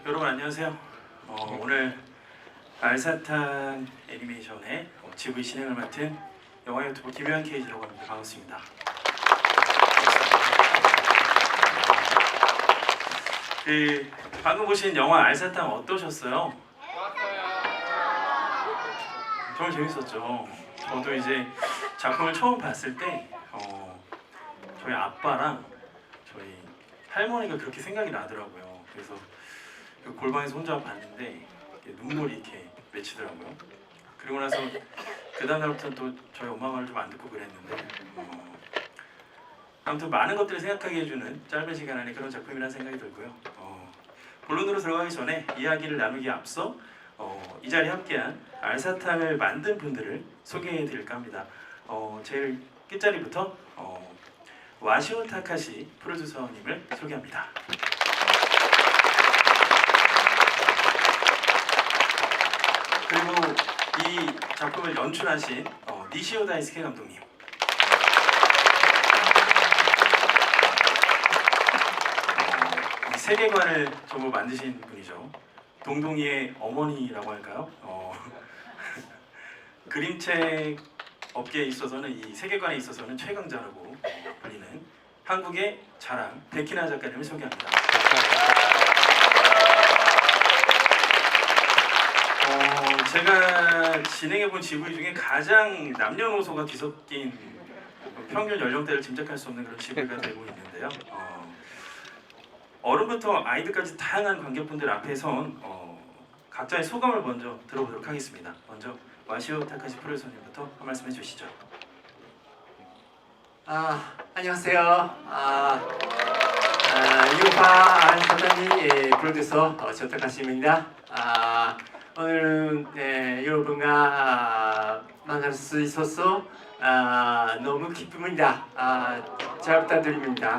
여러분 안녕하세요. 오늘 알사탕 애니메이션의 GV 진행을 맡은 영화 유튜버 김효한 케이지라고 합니다. 반갑습니다. 방금 보신 영화 알사탕 어떠셨어요? 정말 재밌었죠. 저도 이제 작품을 처음 봤을 때 저희 아빠랑 저희 할머니가 그렇게 생각이 나더라고요. 그래서 골방에서 혼자 봤는데 눈물이 이렇게 맺히더라고요. 그리고 나서 그 다음 날부터는 또 저희 엄마 말을 좀 안 듣고 그랬는데 아무튼 많은 것들을 생각하게 해주는 짧은 시간 안에 그런 작품이라는 생각이 들고요. 본론으로 들어가기 전에 이야기를 나누기에 앞서 이 자리에 함께한 알사탕을 만든 분들을 소개해 드릴까 합니다. 제일 끝자리부터 와시오 타카시 프로듀서님을 소개합니다. 그리고 이 작품을 연출하신 니시오 다이스케 감독님, 이 세계관을 전부 만드신 분이죠. 동동이의 어머니라고 할까요? 그림책 업계에 있어서는 이 세계관에 있어서는 최강자라고 불리는 한국의 자랑 백희나 작가님을 소개합니다. 제가 진행해본 GV 중에 가장 남녀노소가 뒤섞인 평균 연령대를 짐작할 수 없는 그런 GV가 되고 있는데요. 어른부터 아이들까지 다양한 관객분들 앞에 선 각자의 소감을 먼저 들어보도록 하겠습니다. 먼저 와시오 타카시 프로듀서님부터 한 말씀 해주시죠. 안녕하세요. 유파 알사탕이 프로듀서 와시오 타카시입니다. 오늘은 여러분과 만날 수 있어서 너무 기쁩니다. 잘 부탁드립니다.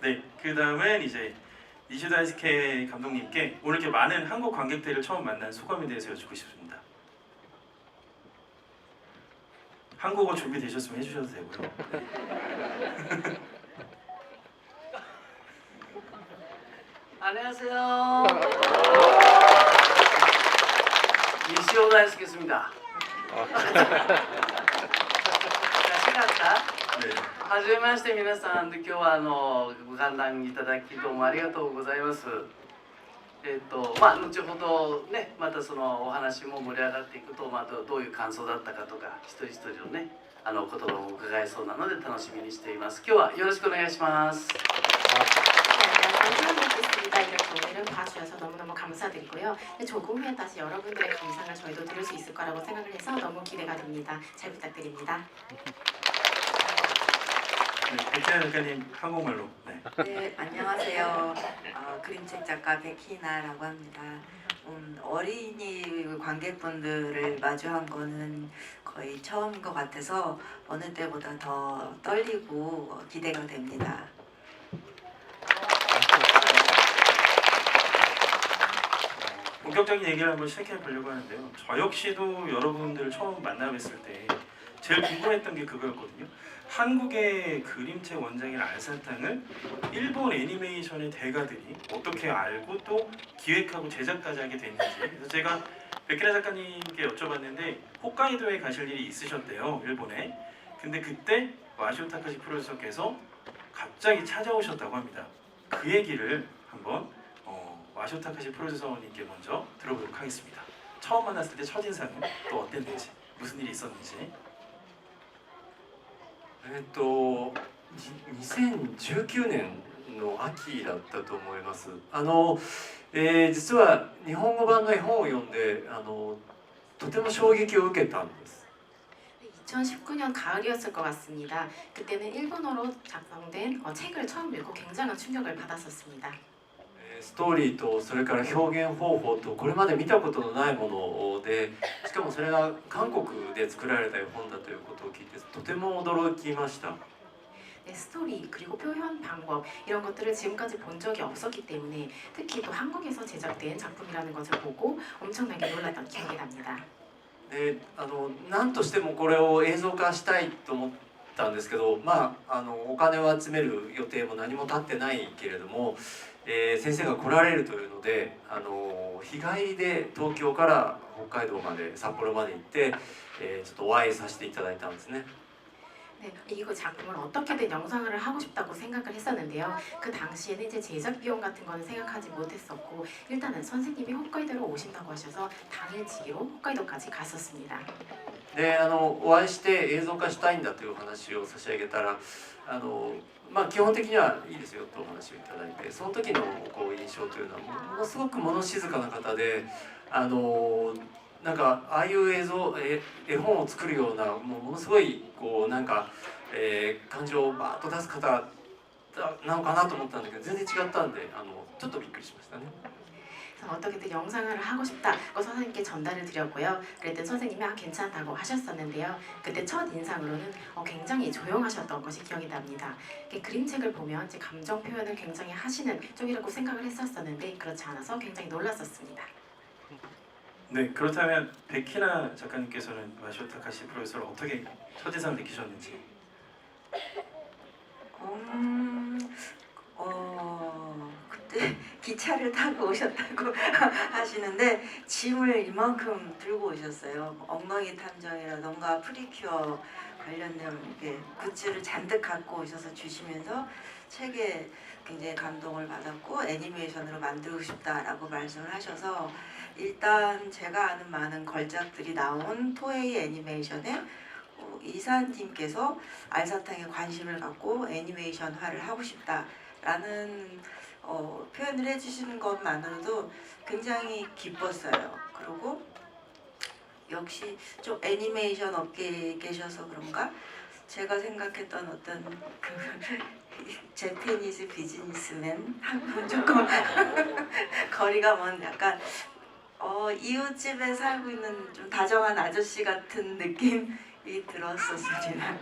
네, 그 다음은 이제 니시오 다이스케 감독님께 오늘 이렇게 많은 한국 관객들을 처음 만난 소감에 대해서 여쭙고 싶습니다. 한국어 준비되셨으면 해주셔도 되고요. 네. 안녕하세요. 니시오 다이스케입니다. 네. はじめまして皆さん、今日はご観覧いただきどうもありがとうございます。後ほどね、またそのお話も盛り上がっていくと、どういう感想だったかとか、一人一人のね、言葉を伺えそうなので楽しみにしています。今日はよろしくお願いします。 처음 뵙겠습니다. 이렇게 오늘은 봐주셔서 너무너무 감사드리고요. 조금 후에 다시 여러분들의 감상을 저희도 들을 수 있을 거라고 생각을 해서 너무 기대가 됩니다. 잘 부탁드립니다. 네, 백희나 작가님 한국말로. 네. 네, 안녕하세요. 그림책 작가 백희나라고 합니다. 어린이 관객분들을 마주한 거는 거의 처음인 것 같아서 어느 때보다 더 떨리고 기대가 됩니다. 본격적인 얘기를 한번 시작해 보려고 하는데요. 저 역시도 여러분들을 처음 만나 뵀을 때 제일 궁금했던 게 그거였거든요. 한국의 그림책 원작인 알사탕을 일본 애니메이션의 대가들이 어떻게 알고 또 기획하고 제작까지 하게 됐는지. 그래서 제가 백희나 작가님께 여쭤봤는데 홋카이도에 가실 일이 있으셨대요, 일본에. 근데 그때 와시오 타카시 프로듀서께서 갑자기 찾아오셨다고 합니다. 그 얘기를 한번 와시오 타카시 프로듀서님께 먼저 들어보도록 하겠습니다. 처음 만났을 때 첫인상은 또 어땠는지, 무슨 일이 있었는지. 2019年の秋だったと思います。実は日本語版の絵本を読んでとても衝撃を受けたんです。 2019년 가을이었을 것 같습니다. 그때는 일본어로 작성된 책을 처음 읽고 굉장한 충격을 받았었습니다. ストーリーとそれから表現方法とこれまで見たことのないもので、しかもそれが韓国で作られた絵本だということを聞いてとても驚きました。 네, 스토리 그리고 표현 방법 이런 것들을 지금까지 본 적이 없었기 때문에 특히 또 한국에서 제작된 작품이라는 것을 보고 엄청나게 놀랐던 기억이 납니다. で何としてもこれを映像化したいと思っったんですけど、まあ、お金を集める予定も何も立ってないけれども、先生が来られるというので、日帰りで東京から北海道まで札幌まで行って、ちょっとお会いさせていただいたんですね。 네, 이거 작품을 어떻게든 영상을 하고 싶다고 생각을 했었는데요. 그 당시에는 이제 제작 비용 같은 거는 생각하지 못했었고 일단은 선생님이 홋카이도로 오신다고 하셔서 당일치기로 홋카이도까지 갔었습니다. でお会いして映像化したいんだというお話を差し上げたらまあ基本的にはいいですよとお話をいただいて、その時のこう印象というのはものすごく物静かな方でなんかああいう絵本を作るようなものすごいこうなんか、感情をバーッと出す方なのかなと思ったんだけど全然違ったんでちょっとびっくりしましたね。 그래서 어떻게든 영상을 하고 싶다고 선생님께 전달을 드렸고요. 그랬더니 선생님이 괜찮다고 하셨었는데요. 그때 첫 인상으로는 굉장히 조용하셨던 것이 기억이 납니다. 그림책을 보면 이제 감정 표현을 굉장히 하시는 쪽이라고 생각을 했었었는데 그렇지 않아서 굉장히 놀랐었습니다. 네, 그렇다면 백희나 작가님께서는 마시오 타카시 프로듀서를 어떻게 첫인상 느끼셨는지? 그때 기차를 타고 오셨다고 하시는데 짐을 이만큼 들고 오셨어요. 엉덩이 탐정이라던가 프리큐어 관련된 굿즈를 잔뜩 갖고 오셔서 주시면서 책에 굉장히 감동을 받았고 애니메이션으로 만들고 싶다라고 말씀을 하셔서 일단 제가 아는 많은 걸작들이 나온 토에이 애니메이션에 이사님께서 알사탕에 관심을 갖고 애니메이션화를 하고 싶다라는 표현을 해주시는 것만으로도 굉장히 기뻤어요. 그리고 역시 좀 애니메이션 업계에 계셔서 그런가 제가 생각했던 어떤 그 재패니즈 비즈니스맨하고 조금 거리가 먼 약간 이웃집에 살고 있는 좀 다정한 아저씨 같은 느낌이 들었었습니다.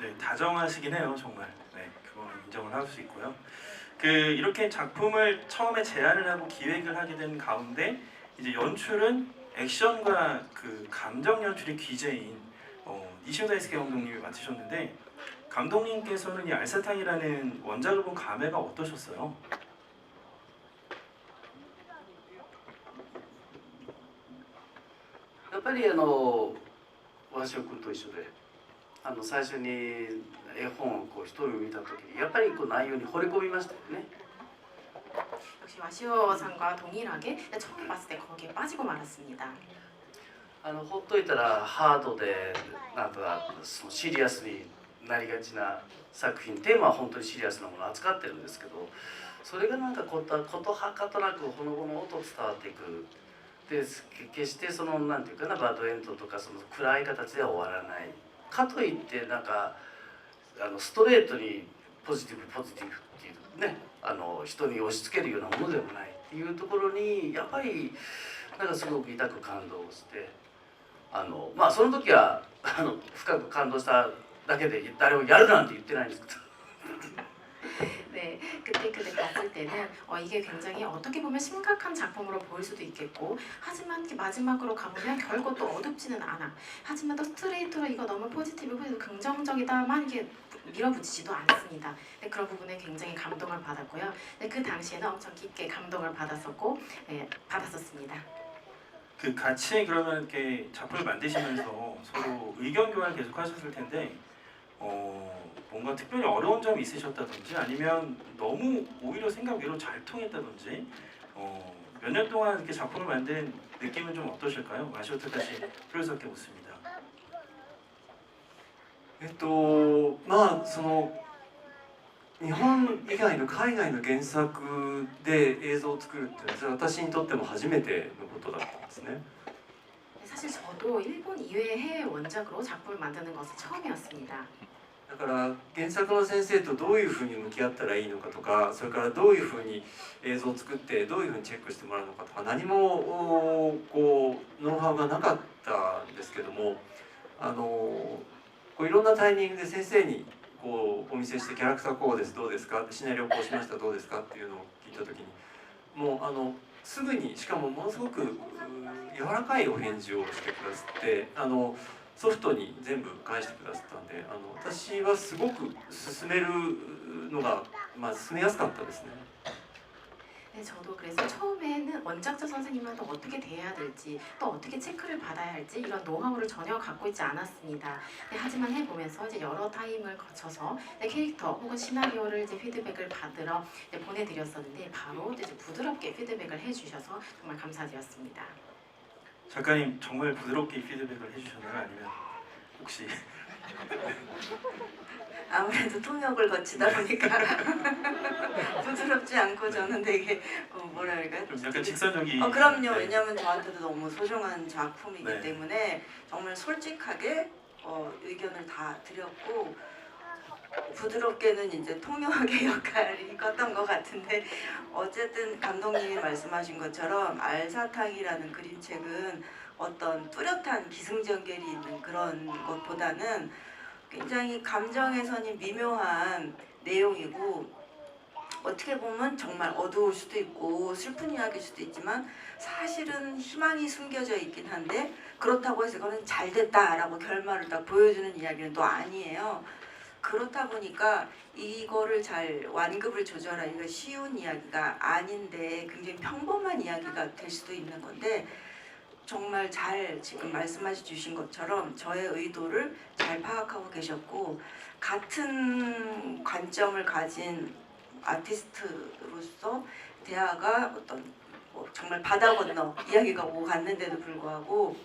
네, 다정하시긴 해요, 정말. 네, 그거는 인정을 할 수 있고요. 이렇게 작품을 처음에 제안을 하고 기획을 하게 된 가운데 이제 연출은 액션과 그 감정 연출이 귀재인 니시오 다이스케 감독님이 맡으셨는데 감독님께서는 이 알사탕이라는 원작을 본 감회가 어떠셨어요? やっぱり鷲尾君と一緒で最初に絵本をこう一人見た時にやっぱりこう内容に惚れ込みましたよね。 역시 와시오상과 동일하게 처음 봤을 때 거기에 빠지고 말았습니다. ほっといたらハードでなんかそのシリアスになりがちな作品、テーマは本当にシリアスなものを扱ってるんですけど、それがなんかことはかとなくほのぼのと伝わっていく。で決してそのなんていうかなバッドエンドとかその暗い形では終わらない。かといってなんかストレートにポジティブっていうね人に押し付けるようなものでもないっていうところにやっぱりなんかすごく痛く感動してまあその時は深く感動しただけで誰もやるなんて言ってないんですけど。 네, 그때 봤을 때는 이게 굉장히 어떻게 보면 심각한 작품으로 보일 수도 있겠고 하지만 이렇게 마지막으로 가보면 결국 또 어둡지는 않아. 하지만 또 스트레이트로 이거 너무 포지티브고 긍정적이다만 이게 밀어붙이지도 않습니다. 네, 그런 부분에 굉장히 감동을 받았고요. 네, 그 당시에는 엄청 깊게 감동을 받았었고 받았었습니다. 같이 그러면 이렇게 작품을 만드시면서 서로 의견 교환을 계속 하셨을 텐데 뭔가 특별히 어려운 점이 있으셨다든지 아니면 너무 오히려 생각 외로 잘 통했다든지 몇 년 동안 이렇게 작품을 만든 느낌은 좀 어떠실까요? 마시오 타카시 프로듀서께 묻습니다. まあその日本以外の海外の原作で映像を作るっていうのは私にとっても初めてのことだったんですね。 사실 저도 일본 이외의 해외 원작으로 작품을 만드는 것은 처음이었습니다. だから原作の先生とどういうふうに向き合ったらいいのかとか、それからどういうふうに映像を作ってどういうふうにチェックしてもらうのかとか何もこうノウハウがなかったんですけどもこういろんなタイミングで先生にこうお見せしてキャラクターこうですどうですかシナリオこうしましたどうですかっていうのを聞いた時にもうすぐにしかもものすごく柔らかいお返事をしてくださってソフトに全部返してくださったんで、私はすごく進めるのが、進めやすかったですね。 네, 저도 그래서 처음에는 원작자 선생님과도 어떻게 대해야 될지 또 어떻게 체크를 받아야 할지 이런 노하우를 전혀 갖고 있지 않았습니다. 네, 하지만 해보면서 이제 여러 타임을 거쳐서 캐릭터 혹은 시나리오를 이제 피드백을 받으러 이제 보내드렸었는데 바로 이제 부드럽게 피드백을 해주셔서 정말 감사드렸습니다. 작가님 정말 부드럽게 피드백을 해주셨나요? 아니면 혹시 아무래도 통역을 거치다 보니까 부드럽지 않고 저는 되게 뭐랄까 좀 약간 직선적인? 그럼요. 네. 왜냐하면 저한테도 너무 소중한 작품이기 네. 때문에 정말 솔직하게 의견을 다 드렸고 부드럽게는 이제 통역의 역할이 컸던 것 같은데 어쨌든 감독님이 말씀하신 것처럼 알사탕이라는 그림책은 어떤 뚜렷한 기승전결이 있는 그런 것보다는 굉장히 감정에선이 미묘한 내용이고 어떻게 보면 정말 어두울 수도 있고 슬픈 이야기일 수도 있지만 사실은 희망이 숨겨져 있긴 한데 그렇다고 해서 이거는 잘 됐다라고 결말을 딱 보여주는 이야기는 또 아니에요. 그렇다 보니까 이거를 잘 완급을 조절하기가 쉬운 이야기가 아닌데 굉장히 평범한 이야기가 될 수도 있는 건데 정말 잘 지금 말씀하셔 주신 것처럼 저의 의도를 잘 파악하고 계셨고 같은 관점을 가진 아티스트로서 대화가 어떤 정말 바다 건너 이야기가 오고 갔는데도 불구하고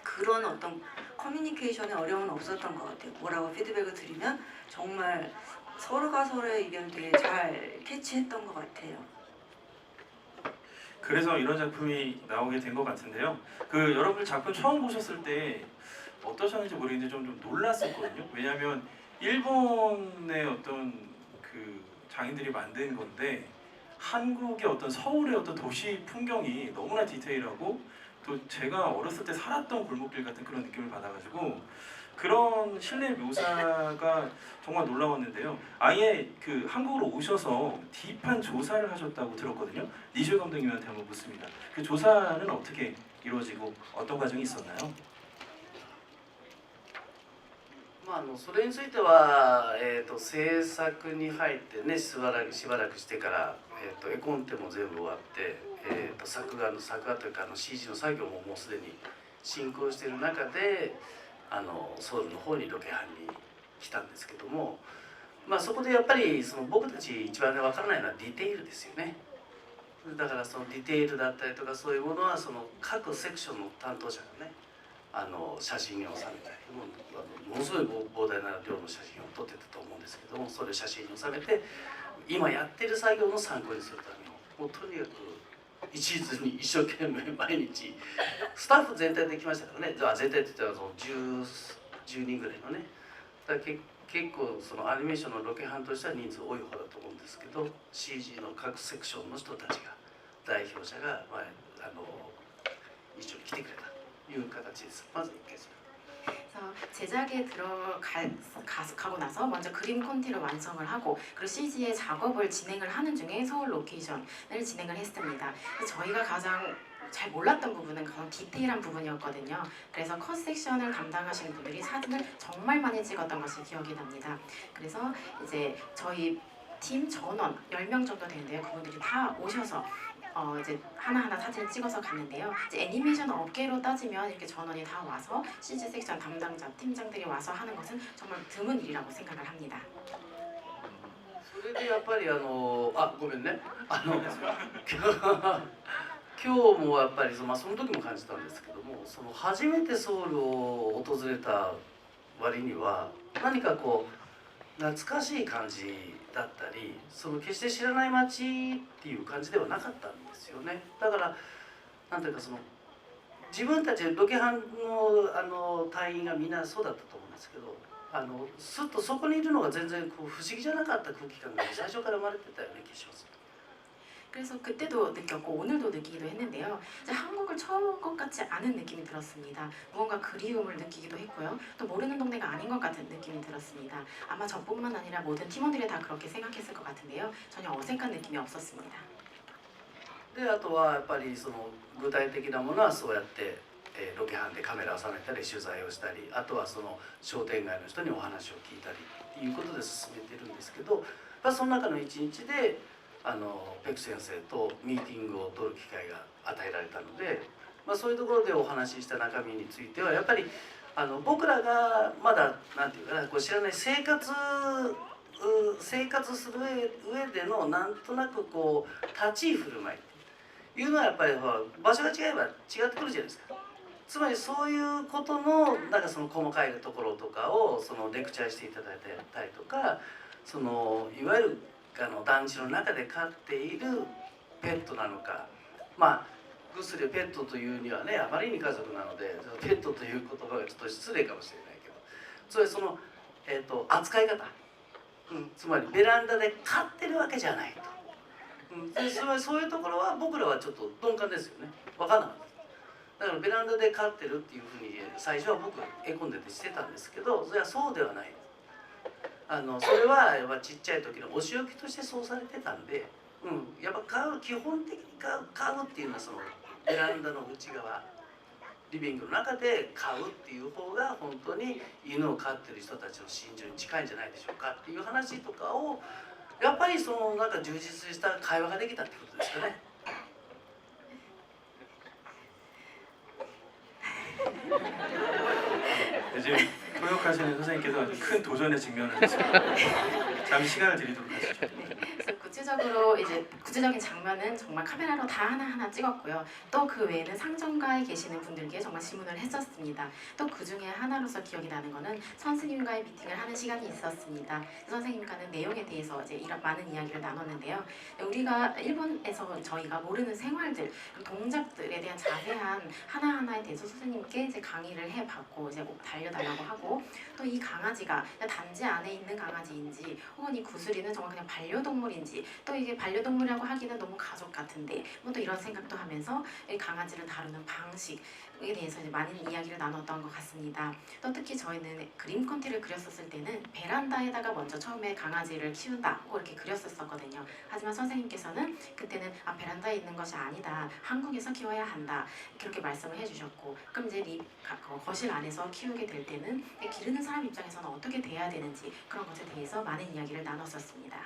그런 어떤 커뮤니케이션에 어려움은 없었던 것 같아요. 뭐라고 피드백을 드리면 정말 서로가 서로의 의견을 되게 잘 캐치했던 것 같아요. 그래서 이런 작품이 나오게 된 것 같은데요. 여러분들 작품 처음 보셨을 때 어떠셨는지 모르겠는데 좀 놀랐었거든요. 왜냐하면 일본의 어떤 장인들이 만든 건데 한국의 어떤 서울의 어떤 도시 풍경이 너무나 디테일하고 또 제가 어렸을 때 살았던 골목길 같은 그런 느낌을 받아가지고 그런 실내 묘사가 정말 놀라웠는데요. 아예 한국으로 오셔서 딥한 조사를 하셨다고 들었거든요. 니슈 감독님한테 한번 묻습니다. 그 조사는 어떻게 이루어지고 어떤 과정이 있었나요? それについては、制作に入ってねしばらくしてから、絵コンテも全部終わって、作画というかCG の作業ももうすでに進行している中でソウルの方にロケハンに来たんですけども、そこでやっぱり僕たち一番分からないのはディテールですよね。だからそのディテールだったりとかそういうものは各セクションの担当者がね写真を収めたりものすごい膨大な量の写真を撮ってたと思うんですけども、それを写真に収めて今やってる作業の参考にするためにもうとにかく一途に一生懸命毎日スタッフ全体で来ましたからね。全体って言ったら10人ぐらいのね。だから結構アニメーションのロケ班としては人数多い方だと思うんですけど CG の各セクションの人たちが代表者が、一緒に来てくれたという形です。まず1回戦。 그래서 제작에 들어가고 나서 먼저 그림 콘티를 완성을 하고 그리고 CG의 작업을 진행을 하는 중에 서울 로케이션을 진행을 했습니다. 저희가 가장 잘 몰랐던 부분은 가장 디테일한 부분이었거든요. 그래서 컷 섹션을 담당하시는 분들이 사진을 정말 많이 찍었던 것이 기억이 납니다. 그래서 이제 저희 팀 전원 10명 정도 되는데요. 그분들이 다 오셔서 이제 하나하나 사진을 찍어서 갔는데요. 이제 애니메이션 업계로 따지면 이렇게 전원이 다 와서 CG 섹션 담당자, 팀장들이 와서 하는 것은 정말 드문 일이라고 생각을 합니다. それでやっぱりごめんね今日もやっぱりその時も感じたんですけども初めてソウルを訪れた割には何か懐かしい感じだったり決して知らない街っていう感じではなかったんですよね。だからなんていうか自分たちロケハンの隊員がみんなそうだったと思うんですけどすっとそこにいるのが全然不思議じゃなかった空気感が最初から生まれてたような気がします。 그래서 그때도 느꼈고 오늘도 느끼기도 했는데요. 이제 한국을 처음 온 것 같지 않은 느낌이 들었습니다. 무언가 그리움을 느끼기도 했고요. 또 모르는 동네가 아닌 것 같은 느낌이 들었습니다. 아마 저뿐만 아니라 모든 팀원들이 다 그렇게 생각했을 것 같은데요. 전혀 어색한 느낌이 없었습니다. であとはやっぱり具体的なものはそうやってロケハンでカメラを収めたり取材をしたり、あとはその商店街の人にお話を聞いたりっていうことで進めてるんですけど、その中の一日でペク先生とミーティングを取る機会が与えられたので、そういうところでお話しした中身についてはやっぱり僕らがまだなんていうかな、こう知らない生活する上でのなんとなくこう立ち居振る舞いっていうのはやっぱり場所が違えば違ってくるじゃないですか。つまりそういうことのなんかその細かいところとかをそのレクチャーしていただいたりとか、そのいわゆる団地の中で飼っているペットなのか、グスリをペットというにはねあまりに家族なのでペットという言葉がちょっと失礼かもしれないけど、それその、扱い方、つまりベランダで飼ってるわけじゃないと、でそういうところは僕らはちょっと鈍感ですよね、分かんなかった。だからベランダで飼ってるっていうふうに最初は僕は絵込んでてしてたんですけど、それはそうではない。それはやっぱちっちゃい時のお仕置きとしてそうされてたんで、やっぱ基本的に飼うっていうのはそのベランダの内側リビングの中で飼うっていう方が本当に犬を飼ってる人たちの心情に近いんじゃないでしょうかっていう話とかをやっぱりそのなんか充実した会話ができたってことですかね。지금 통역하시는 선생님께서 아주 큰 도전에 직면하셨습니다. 잠시 시간을 드리도록 하시죠. 그래서 구체적으로 이제 구체적인 장면은 정말 카메라로 다 하나하나 찍었고요. 또 그 외에는 상점가에 계시는 분들께 정말 질문을 했었습니다. 또 그 중에 하나로서 기억이 나는 거는 선생님과의 미팅을 하는 시간이 있었습니다. 선생님과는 내용에 대해서 이제 이런 많은 이야기를 나눴는데요. 우리가 일본에서 저희가 모르는 생활들, 동작들에 대한 자세한 하나하나에 대해서 선생님께 이제 강의를 해봤고 이제 꼭 달려달라고 하고, 또 이 강아지가 단지 안에 있는 강아지인지 혹은 이 구슬이는 정말 그냥 반려동물인지, 또 이게 반려동물이라고 하기는 너무 가족 같은데 또 이런 생각도 하면서 이 강아지를 다루는 방식에 대해서 이제 많은 이야기를 나눴던 것 같습니다. 또 특히 저희는 그림 컨티를 그렸었을 때는 베란다에다가 먼저 처음에 강아지를 키운다고 이렇게 그렸었거든요. 하지만 선생님께서는 그때는 베란다에 있는 것이 아니다, 한국에서 키워야 한다, 그렇게 말씀을 해주셨고, 그럼 이제 거실 안에서 키우게 될 때는 기르는 사람 입장에서는 어떻게 돼야 되는지 그런 것에 대해서 많은 이야기를 나눴었습니다.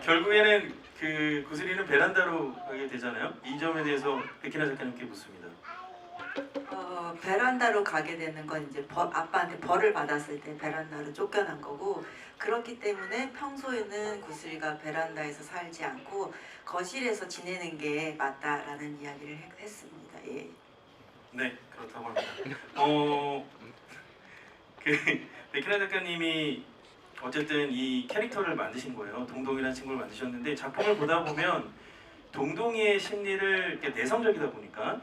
결국에는 그 구슬이는 베란다로 가게 되잖아요. 이 점에 대해서 백희나 작가님께 묻습니다. 베란다로 가게 되는 건 이제 아빠한테 벌을 받았을 때 베란다로 쫓겨난 거고, 그렇기 때문에 평소에는 구슬이가 베란다에서 살지 않고 거실에서 지내는 게 맞다라는 이야기를 했습니다. 예. 네, 그렇다고 합니다. 백희나 작가님이 어쨌든 이 캐릭터를 만드신 거예요. 동동이라는 친구를 만드셨는데, 작품을 보다 보면 동동이의 심리를 이렇게 내성적이다 보니까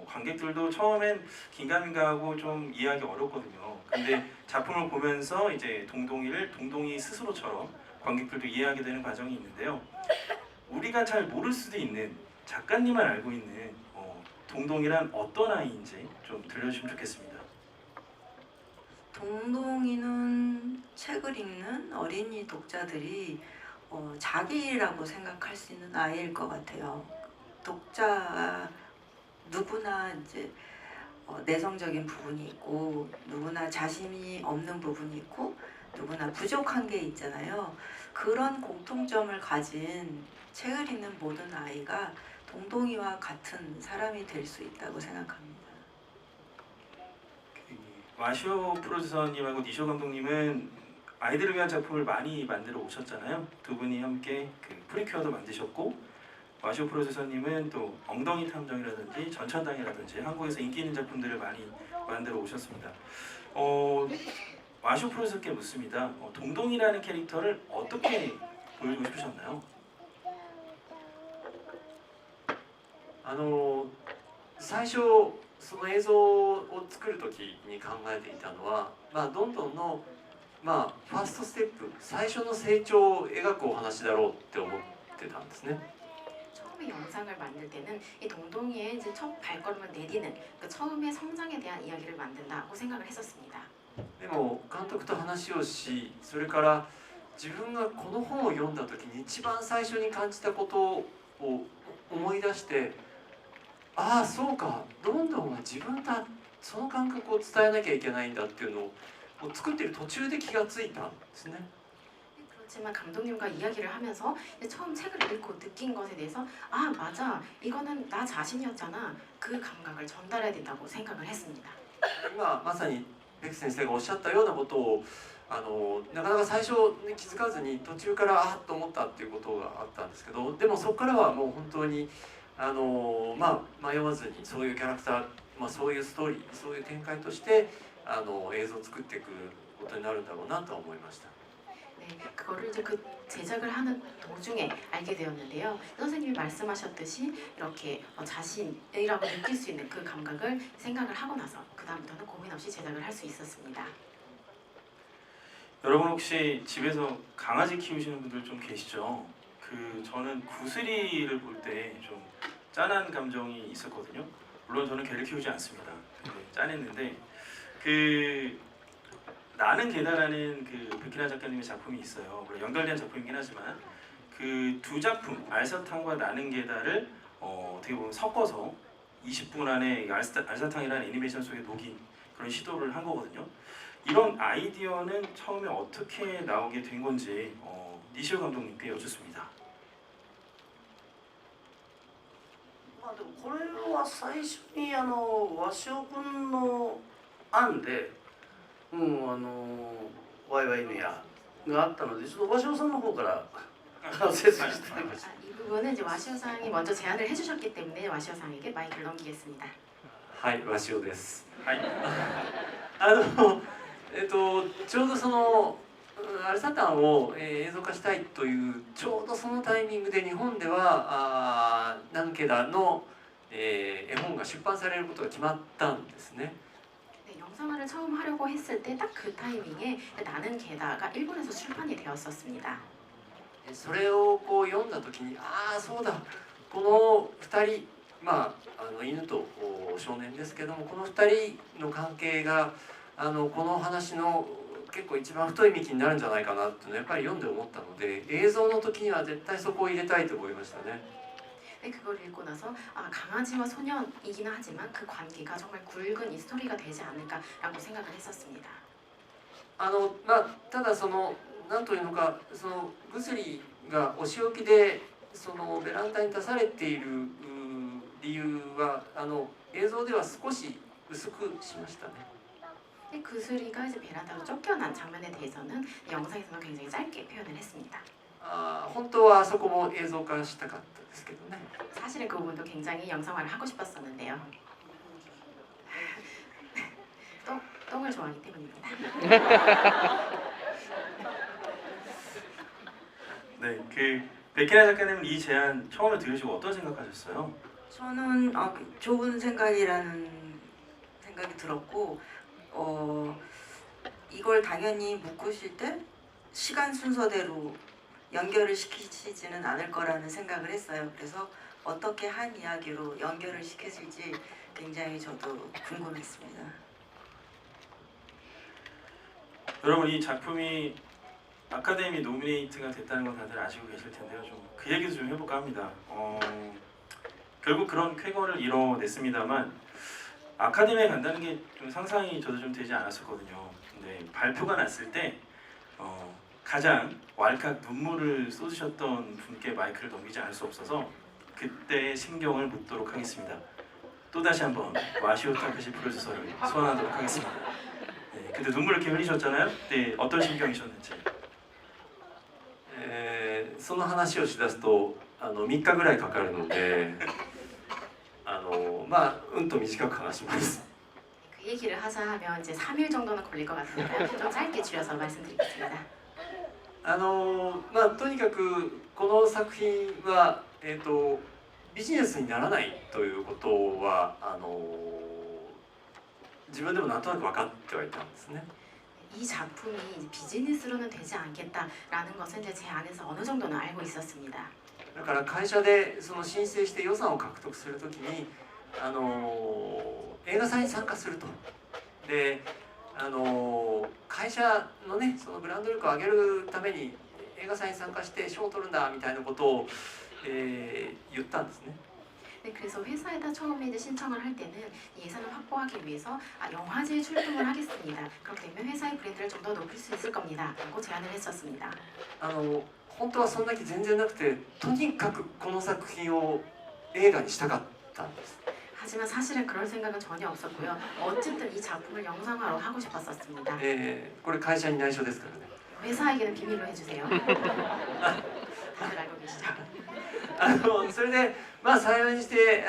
관객들도 처음엔 긴가민가하고 좀 이해하기 어렵거든요. 근데 작품을 보면서 이제 동동이를 동동이 스스로처럼 관객들도 이해하게 되는 과정이 있는데요. 우리가 잘 모를 수도 있는, 작가님만 알고 있는 동동이란 어떤 아이인지 좀 들려주시면 좋겠습니다. 동동이는 책을 읽는 어린이 독자들이 자기라고 생각할 수 있는 아이일 것 같아요. 독자가 누구나 이제 내성적인 부분이 있고, 누구나 자신이 없는 부분이 있고, 누구나 부족한 게 있잖아요. 그런 공통점을 가진 책을 읽는 모든 아이가 동동이와 같은 사람이 될 수 있다고 생각합니다. 마시오 프로듀서님하고 니쇼 감독님은 아이들을 위한 작품을 많이 만들어 오셨잖아요. 두 분이 함께 그 프리큐어도 만드셨고, 마시오 프로듀서님은 또 엉덩이 탐정이라든지 전천당이라든지 한국에서 인기 있는 작품들을 많이 만들어 오셨습니다. 마시오 프로듀서께 묻습니다. 동동이라는 캐릭터를 어떻게 보여주고 싶으셨나요? 最初その映像を作る時に考えていたのは、どんどんの、ファーストステップ、最初の成長を描くお話だろうって思ってたんですね。 처음에 영상을 만들 때는 이 동동이의 이제 첫 발걸음을 내디는 그 처음의 성장에 대한 이야기를 만든다고 생각을 했었습니다. でも監督と話をし、それから自分がこの本を読んだ時に一番最初に感じたことを思い出して、ああそうか、ロンドンは自分だその感覚を伝えなきゃいけないんだっていうのをもう作ってる途中で気がついたんですね。 그렇지만 감독님과 이야기를 하면서 처음 책을 읽고 느낀 것에 대해서 아 맞아 이거는 나 자신이었잖아 그 감각을 전달해야 된다고 생각을 했습니다. 今まさにベク先生がおっしゃったようなことをなかなか最初に気づかずに途中からあっと思ったっていうことがあったんですけど、でもそこからはもう本当に迷わずにそういうキャラクター、そういうストーリー、そういう展開として映像を作っていくことになるんだろうなとは思いました。 네, 그거를 이제 그 제작을 하는 도중에 알게 되었는데요. 선생님이 말씀하셨듯이 이렇게 자신이라고 느낄 수 있는 그 감각을 생각을 하고 나서 그 다음부터는 고민 없이 제작을 할 수 있었습니다. 여러분 혹시 집에서 강아지 키우시는 분들 좀 계시죠? 저는 구슬이를 볼 때 좀 짠한 감정이 있었거든요. 물론 저는 개를 키우지 않습니다. 근데 짠했는데 나는 게다라는 백희라 작가님의 작품이 있어요. 물론 연결된 작품이긴 하지만 그 두 작품 알사탕과 나는 게다를 어떻게 보면 섞어서 20분 안에 알사탕이라는 애니메이션 속에 녹인 그런 시도를 한 거거든요. 이런 아이디어는 처음에 어떻게 나오게 된 건지 니시오 감독님께 여쭙습니다. まあでもこれは最初に鷲尾君の案で、ワイワイのやがあったので、ちょっと鷲尾さんの方から説明してみます。 이 부분은 이제 와시오상이 먼저 제안을 해주셨기 때문에 와시오상에게 마이크를 넘기겠습니다. はい、わしおです。はい。ちょうどそのアルサタンを映像化したいというちょうどそのタイミングで日本ではナンケダの絵本が出版されることが決まったんですね。 네, 영상화를 처음 하려고 했을 때 딱 그 타이밍에 나는 게다가 일본에서 출판이 되었었습니다. それをこう読んだ時にそうだ、この2人犬と少年ですけども、この2人の関係がこの話の結構一番太い幹になるんじゃないかなっていうのをやっぱり読んで思ったので、映像の時には絶対そこを入れたいと思いましたね。 네, 그걸 읽고 나서 강아지와 소년이기는 하지만 그 관계가 정말 굵은 이 스토리가 되지 않을까라고 생각을 했었습니다. ただその何というのか、そのグスリーがお仕置きでそのベランダに出されている理由は映像では少し薄くしましたね。 네, 구슬이가 이제 베란다로 쫓겨난 장면에 대해서는 영상에서는 굉장히 짧게 표현을 했습니다. 本当はあそこも映像化したかったですけどね。 사실은 그 부분도 굉장히 영상화를 하고 싶었었는데요. 똥을 좋아하기 때문입니다. 네, 백희라 작가님은 이 제안 처음에 들으시고 어떤 생각하셨어요? 저는 좋은 생각이라는 생각이 들었고 이걸 당연히 묶으실 때 시간 순서대로 연결을 시키지는 않을 거라는 생각을 했어요. 그래서 어떻게 한 이야기로 연결을 시켜질지 굉장히 저도 궁금했습니다. 여러분 이 작품이 아카데미 노미네이트가 됐다는 건 다들 아시고 계실 텐데요. 좀 그 얘기도 좀 해볼까 합니다. 결국 그런 쾌거를 이뤄냈습니다만 아카데미에 간다는 게 좀 상상이 저도 좀 되지 않았었거든요. 근데 발표가 났을 때 가장 왈칵 눈물을 쏟으셨던 분께 마이크를 넘기지 않을 수 없어서 그때의 심경을 묻도록 하겠습니다. 또다시 한번 와시오 타카시 프로듀서를 소환하도록 하겠습니다. 네, 그때 눈물을 이렇게 흘리셨잖아요. 네, 어떤 심경이셨는지. その話をしだすと3日ぐらいかかるのでうんと短く話します。 그 얘기를 하자 하면 이제 3일 정도는 걸릴 것 같은데 좀 짧게 줄여서 말씀드리겠습니다. とにかくこの作品はビジネスにならないということは自分でもなんとなく分かってはいたんですね。 이 작품이 비즈니스로는 되지 않겠다라는 것은 이제 제 안에서 어느 정도는 알고 있었습니다. だから会社でその申請して予算を獲得するときに映画祭に参加すると。で会社のねそのブランド力を上げるために映画祭に参加して賞を取るんだみたいなことを言ったんですね。 네, 그래서 회사에다 처음에 이제 신청을 할 때는 예산을 확보하기 위해서 영화제에 출품을 하겠습니다. 그렇게 되면 회사의 브랜드를 좀 더 높일 수 있을 겁니다. 라고 제안을 했었습니다. 本当はそんな気全然なくて、とにかくこの作品を映画にしたかったんです。 하지만 사실은 그럴 생각은 전혀 없었고요. 어쨌든 이 작품을 영상화로 하고 싶었었습니다. これ会社に内緒ですからね。 회사에게는 비밀로 해주세요. 다들 알고 계시죠? それでまあ幸いにして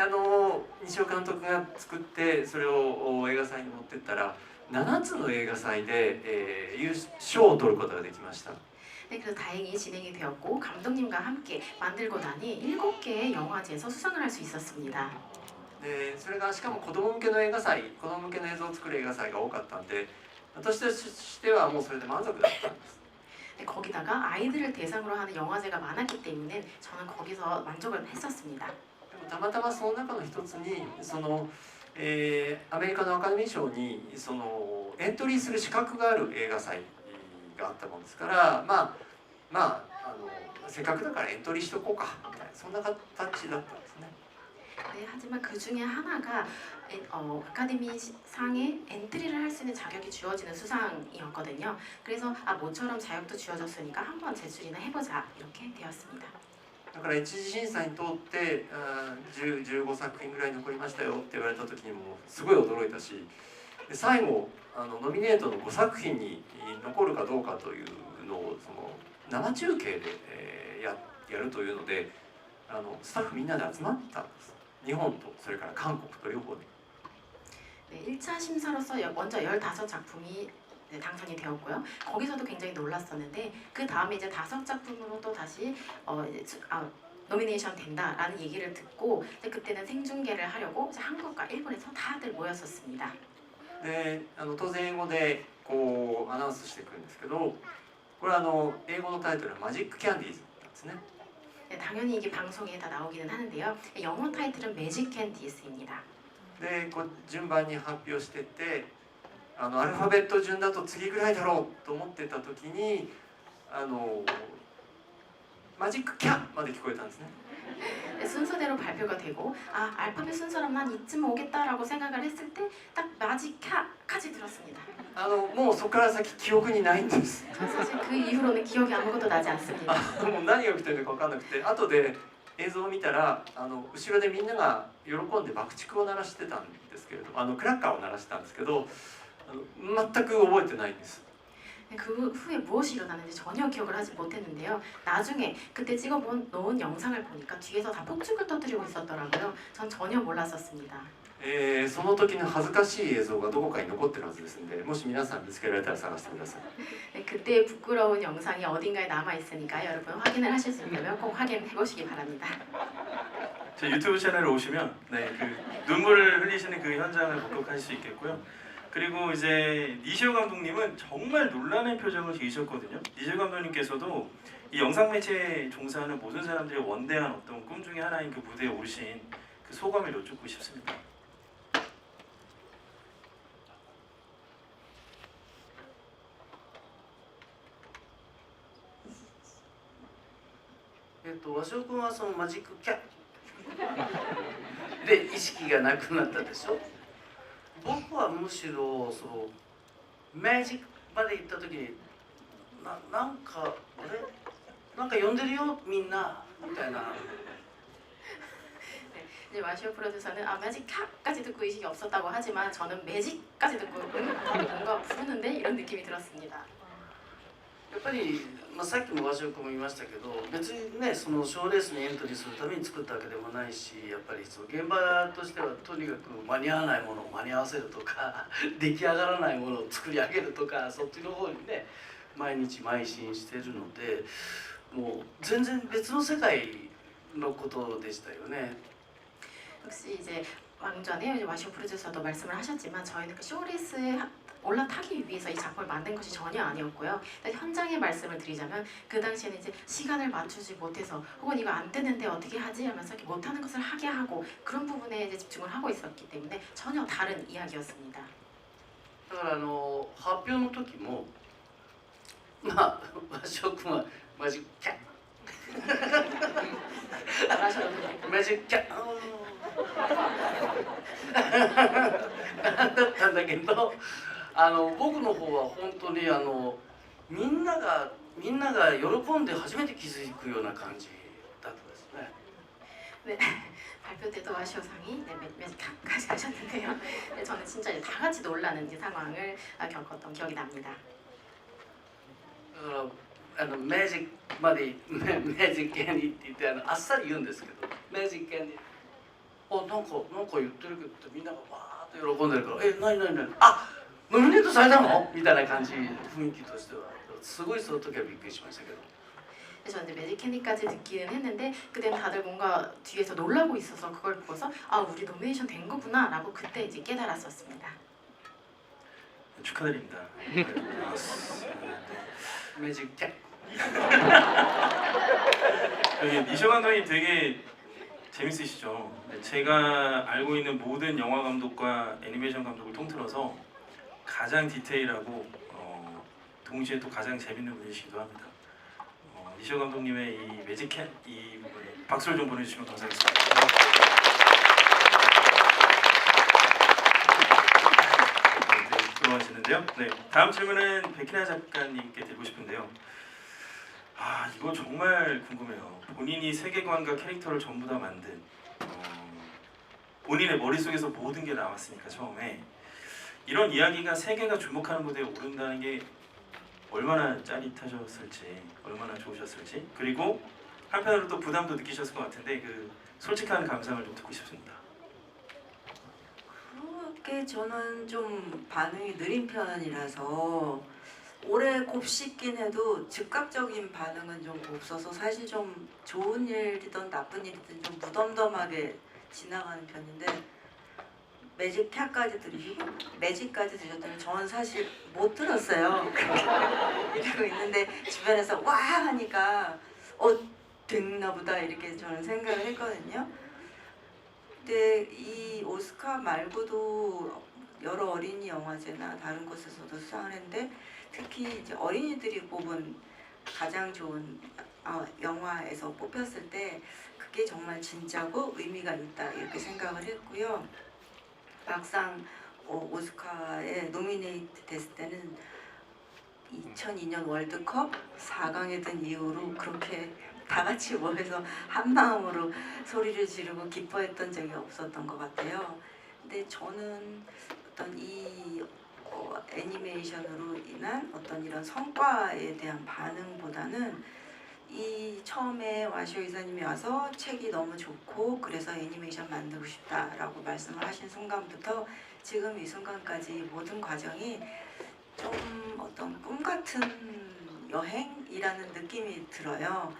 西尾監督が作ってそれを映画祭に持ってったら7つの映画祭で、賞を取ることができました。 네, 그래서 다행히 진행이 되었고 감독님과 함께 만들고 나니 7개의 영화제에서 수상을 할 수 있었습니다. でそれがしかも子供向けの映画祭、子供向けの映像を作る映画祭が多かったんで、私としてはもうそれで満足だったんです。 네, 거기다가 아이들을 대상으로 하는 영화제가 많았기 때문에 저는 거기서 만족을 했었습니다. でもたまたまその中の一つにアメリカのアカデミー賞にエントリーする資格がある映画祭があったもんですから、まあせっかくだからエントリーしとこうかみたいなそんな形だったんですね。 네, 하지만 그 중에 하나가 아카데미상에 엔트리를 할 수 있는 자격이 주어지는 수상이었거든요. 그래서 모처럼 자격도 주어졌으니까 한번 제출이나 해보자 이렇게 되었습니다. だから一次審査に通って15作品ぐらい残りましたよって言われた時にもすごい驚いたし、で最後ノミネートの5作品に残るかどうかというのを生中継で、やるというのでスタッフみんなで集まったんです。日本とそれから韓国と両方で。 네, 1차 심사로서 먼저 15작품이 당선이 되었고요. 거기서도 굉장히 놀랐었는데 그 다음에 이제 5작품으로 또 다시 노미네이션 된다라는 얘기를 듣고 그때는 생중계를 하려고 이제 한국과 일본에서 다들 모였었습니다. で当然英語でこうアナウンスしてくるんですけど、これは英語のタイトルはマジックキャンディーズなんですね。 네, 당연히 이게 방송에 다 나오기는 하는데요. 영어 타이틀은 매직 캔디스입니다. でこう順番に発表してってアルファベット順だと次ぐらいだろうと思ってた時にマジックキャまで聞こえたんですね。 네, 순서대로 발표가 되고 알파벳 순서라면 난 이쯤 오겠다라고 생각을 했을 때 딱 마지카까지 들었습니다. もうそこから先記憶にないんです。 전 사실 그 이후로는 기억이 아무것도 나지 않습니다. もう何が起きてるのか分かんなくて、後で映像を見たら後ろでみんなが喜んで爆竹を鳴らしてたんですけれど、クラッカーを鳴らしてたんですけど全く覚えてないんです。 그 후에 무엇이 일어났는지 전혀 기억을 하지 못했는데요. 나중에 그때 찍어놓은 영상을 보니까 뒤에서 다 폭죽을 터뜨리고 있었더라고요. 전 전혀 몰랐었습니다. その時の恥ずかしい映像がどこかに残ってるはずですんで、もし皆さん見つけられたら探してください。 네, 그때 부끄러운 영상이 어딘가에 남아 있으니까 여러분 확인을 하실 수 있다면 꼭 확인해 보시기 바랍니다. 제 유튜브 채널에 오시면 그 눈물을 흘리시는 그 현장을 목격하실 수 있겠고요. 그리고 이제 니시오 감독님은 정말 놀라는 표정을 지으셨거든요. 니시오 감독님께서도 이 영상 매체에 종사하는 모든 사람들의 원대한 어떤 꿈 중에 하나인 그 무대에 오신 그 소감을 여쭙고 싶습니다. 和尚君はそのマジックキャで意識がなくなったでしょ。僕はむしろそのマジックまで行った時になんかあれなんか呼んでるよみんなみたいな。 이제 마시오 프로듀서는 매직까지 듣고 의식이 없었다고 하지만 저는 매직까지 듣고 뭔가 부르는데 이런 느낌이 들었습니다. やっぱり、さっきも和尚君も言いましたけど、別にねその賞レースにエントリーするために作ったわけでもないし、やっぱりその現場としてはとにかく間に合わないものを間に合わせるとか出来上がらないものを作り上げるとか、そっちの方にね毎日邁進してるので、もう全然別の世界のことでしたよね。 혹시 이제 왕전에 이제 마시오 프로듀서도 말씀을 하셨지만 저희는 그 쇼레이스에 올라타기 위해서 이 작품을 만든 것이 전혀 아니었고요. 현장의 말씀을 드리자면 그 당시에는 이제 시간을 맞추지 못해서 혹은 이거 안 되는데 어떻게 하지 하면서 이렇게 못하는 것을 하게 하고 그런 부분에 이제 집중을 하고 있었기 때문에 전혀 다른 이야기였습니다. だから発表の時も和尚君はマジックキャッ 잘하셔도 됩니다. マジックキャだったんだけど僕の方は本当にみんなが喜んで初めて気づくような感じだったですね。 네, 발표 때도 와시오상이 네, 몇까지 하셨는데요. 네, 저는 진짜 이제 다 같이 놀라는 이 상황을 겪었던 기억이 납니다. だからメジックまでメジックキャンディーって言ってあっさり言うんですけどメジックキャンディーなんか言ってるけどってみんながわーっと喜んでるから何あノミネートされたのみたいな感じ雰囲気としてはすごいその時はびっくりしましたけど 그래서 이제 매직 캔디까지 듣기는 했는데 그때는 다들 뭔가 뒤에서 놀라고 있어서 그걸 보고서 아 우리 노미네이션 된 거구나라고 그때 이제 깨달았었습니다. 축하드립니다.メジックキャン 여기 니쇼 감독님 되게 재밌으시죠? 네, 제가 알고 있는 모든 영화 감독과 애니메이션 감독을 통틀어서 가장 디테일하고 동시에 또 가장 재밌는 분이시기도 합니다. 니쇼 감독님의 이 매직캔 이 부분에 박수를 좀 보내주시면 감사하겠습니다. 네, 들어가시는데요. 네, 다음 질문은 백희나 작가님께 드리고 싶은데요. 아 이거 정말 궁금해요. 본인이 세계관과 캐릭터를 전부 다 만든 본인의 머릿속에서 모든 게 나왔으니까 처음에 이런 이야기가 세계가 주목하는 무대에 오른다는 게 얼마나 짜릿하셨을지 얼마나 좋으셨을지 그리고 한편으로 또 부담도 느끼셨을 것 같은데 그 솔직한 감상을 좀 듣고 싶습니다. 그렇게 저는 좀 반응이 느린 편이라서 오래 곱씹긴 해도 즉각적인 반응은 좀 없어서 사실 좀 좋은 일이든 나쁜 일이든 좀 무덤덤하게 지나가는 편인데 매직캐까지 들으시고 매직까지 들으셨더니 저는 사실 못 들었어요. 이러고 있는데 주변에서 와 하니까 됐나 보다 이렇게 저는 생각을 했거든요. 근데 이 오스카 말고도 여러 어린이 영화제나 다른 곳에서도 수상을 했는데 특히 이제 어린이들이 뽑은 가장 좋은 영화에서 뽑혔을 때 그게 정말 진짜고 의미가 있다 이렇게 생각을 했고요. 막상 오스카에 노미네이트 됐을 때는 2002년 월드컵 4강에 든 이후로 그렇게 다 같이 모여서 한 마음으로 소리를 지르고 기뻐했던 적이 없었던 것 같아요. 근데 저는 어떤 이 애니메이션으로 인한 어떤 이런 성과에 대한 반응보다는 이 처음에 와시오 이사님이 와서 책이 너무 좋고 그래서 애니메이션 만들고 싶다라고 말씀을 하신 순간부터 지금 이 순간까지 모든 과정이 좀 어떤 꿈 같은 여행이라는 느낌이 들어요.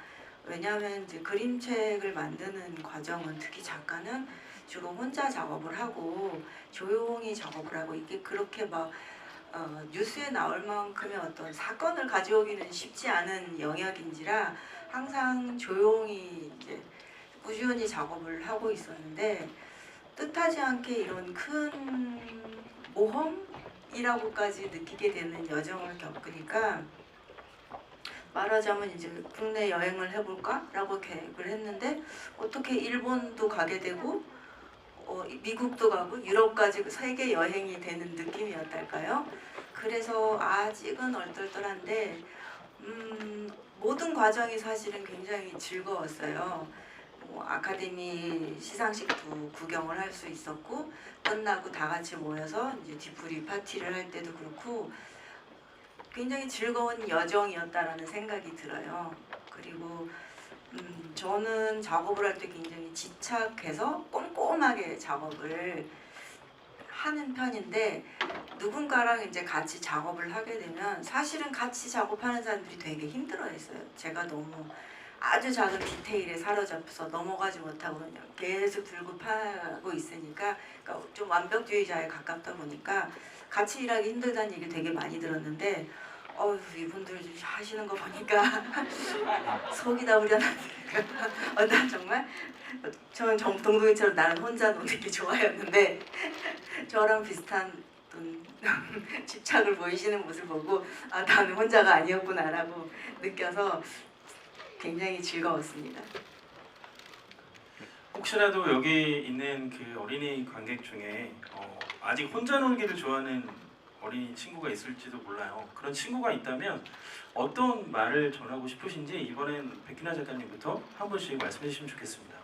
왜냐하면 이제 그림책을 만드는 과정은 특히 작가는 주로 혼자 작업을 하고 조용히 작업을 하고 이게 그렇게 막 뉴스에 나올 만큼의 어떤 사건을 가져오기는 쉽지 않은 영역인지라 항상 조용히 이제 꾸준히 작업을 하고 있었는데 뜻하지 않게 이런 큰 모험이라고까지 느끼게 되는 여정을 겪으니까 말하자면 이제 국내 여행을 해볼까라고 계획을 했는데 어떻게 일본도 가게 되고 미국도 가고 유럽까지 세계 여행이 되는 느낌이었달까요? 그래서 아직은 얼떨떨한데 모든 과정이 사실은 굉장히 즐거웠어요. 아카데미 시상식도 구경을 할 수 있었고 끝나고 다 같이 모여서 이제 뒤풀이 파티를 할 때도 그렇고 굉장히 즐거운 여정이었다라는 생각이 들어요. 그리고 저는 작업을 할 때 굉장히 집착해서 꼼꼼하게 작업을 하는 편인데 누군가랑 이제 같이 작업을 하게 되면 사실은 같이 작업하는 사람들이 되게 힘들어했어요. 제가 너무 아주 작은 디테일에 사로잡혀서 넘어가지 못하고 그냥 계속 들고 파고 있으니까 그러니까 좀 완벽주의자에 가깝다 보니까 같이 일하기 힘들다는 얘기 되게 많이 들었는데 이분들 하시는 거 보니까 속이 다 우려나니까 난 정말 저는 동동이처럼 나는 혼자 노는 게 좋아였는데 저랑 비슷한 어떤 집착을 보이시는 모습을 보고 나는 혼자가 아니었구나라고 느껴서 굉장히 즐거웠습니다. 혹시라도 여기 있는 그 어린이 관객 중에 아직 혼자 놀기를 좋아하는 어린이 친구가 있을지도 몰라요. 그런 친구가 있다면 어떤 말을 전하고 싶으신지 이번엔 백기나 작가님부터 한 분씩 말씀해 주시면 좋겠습니다.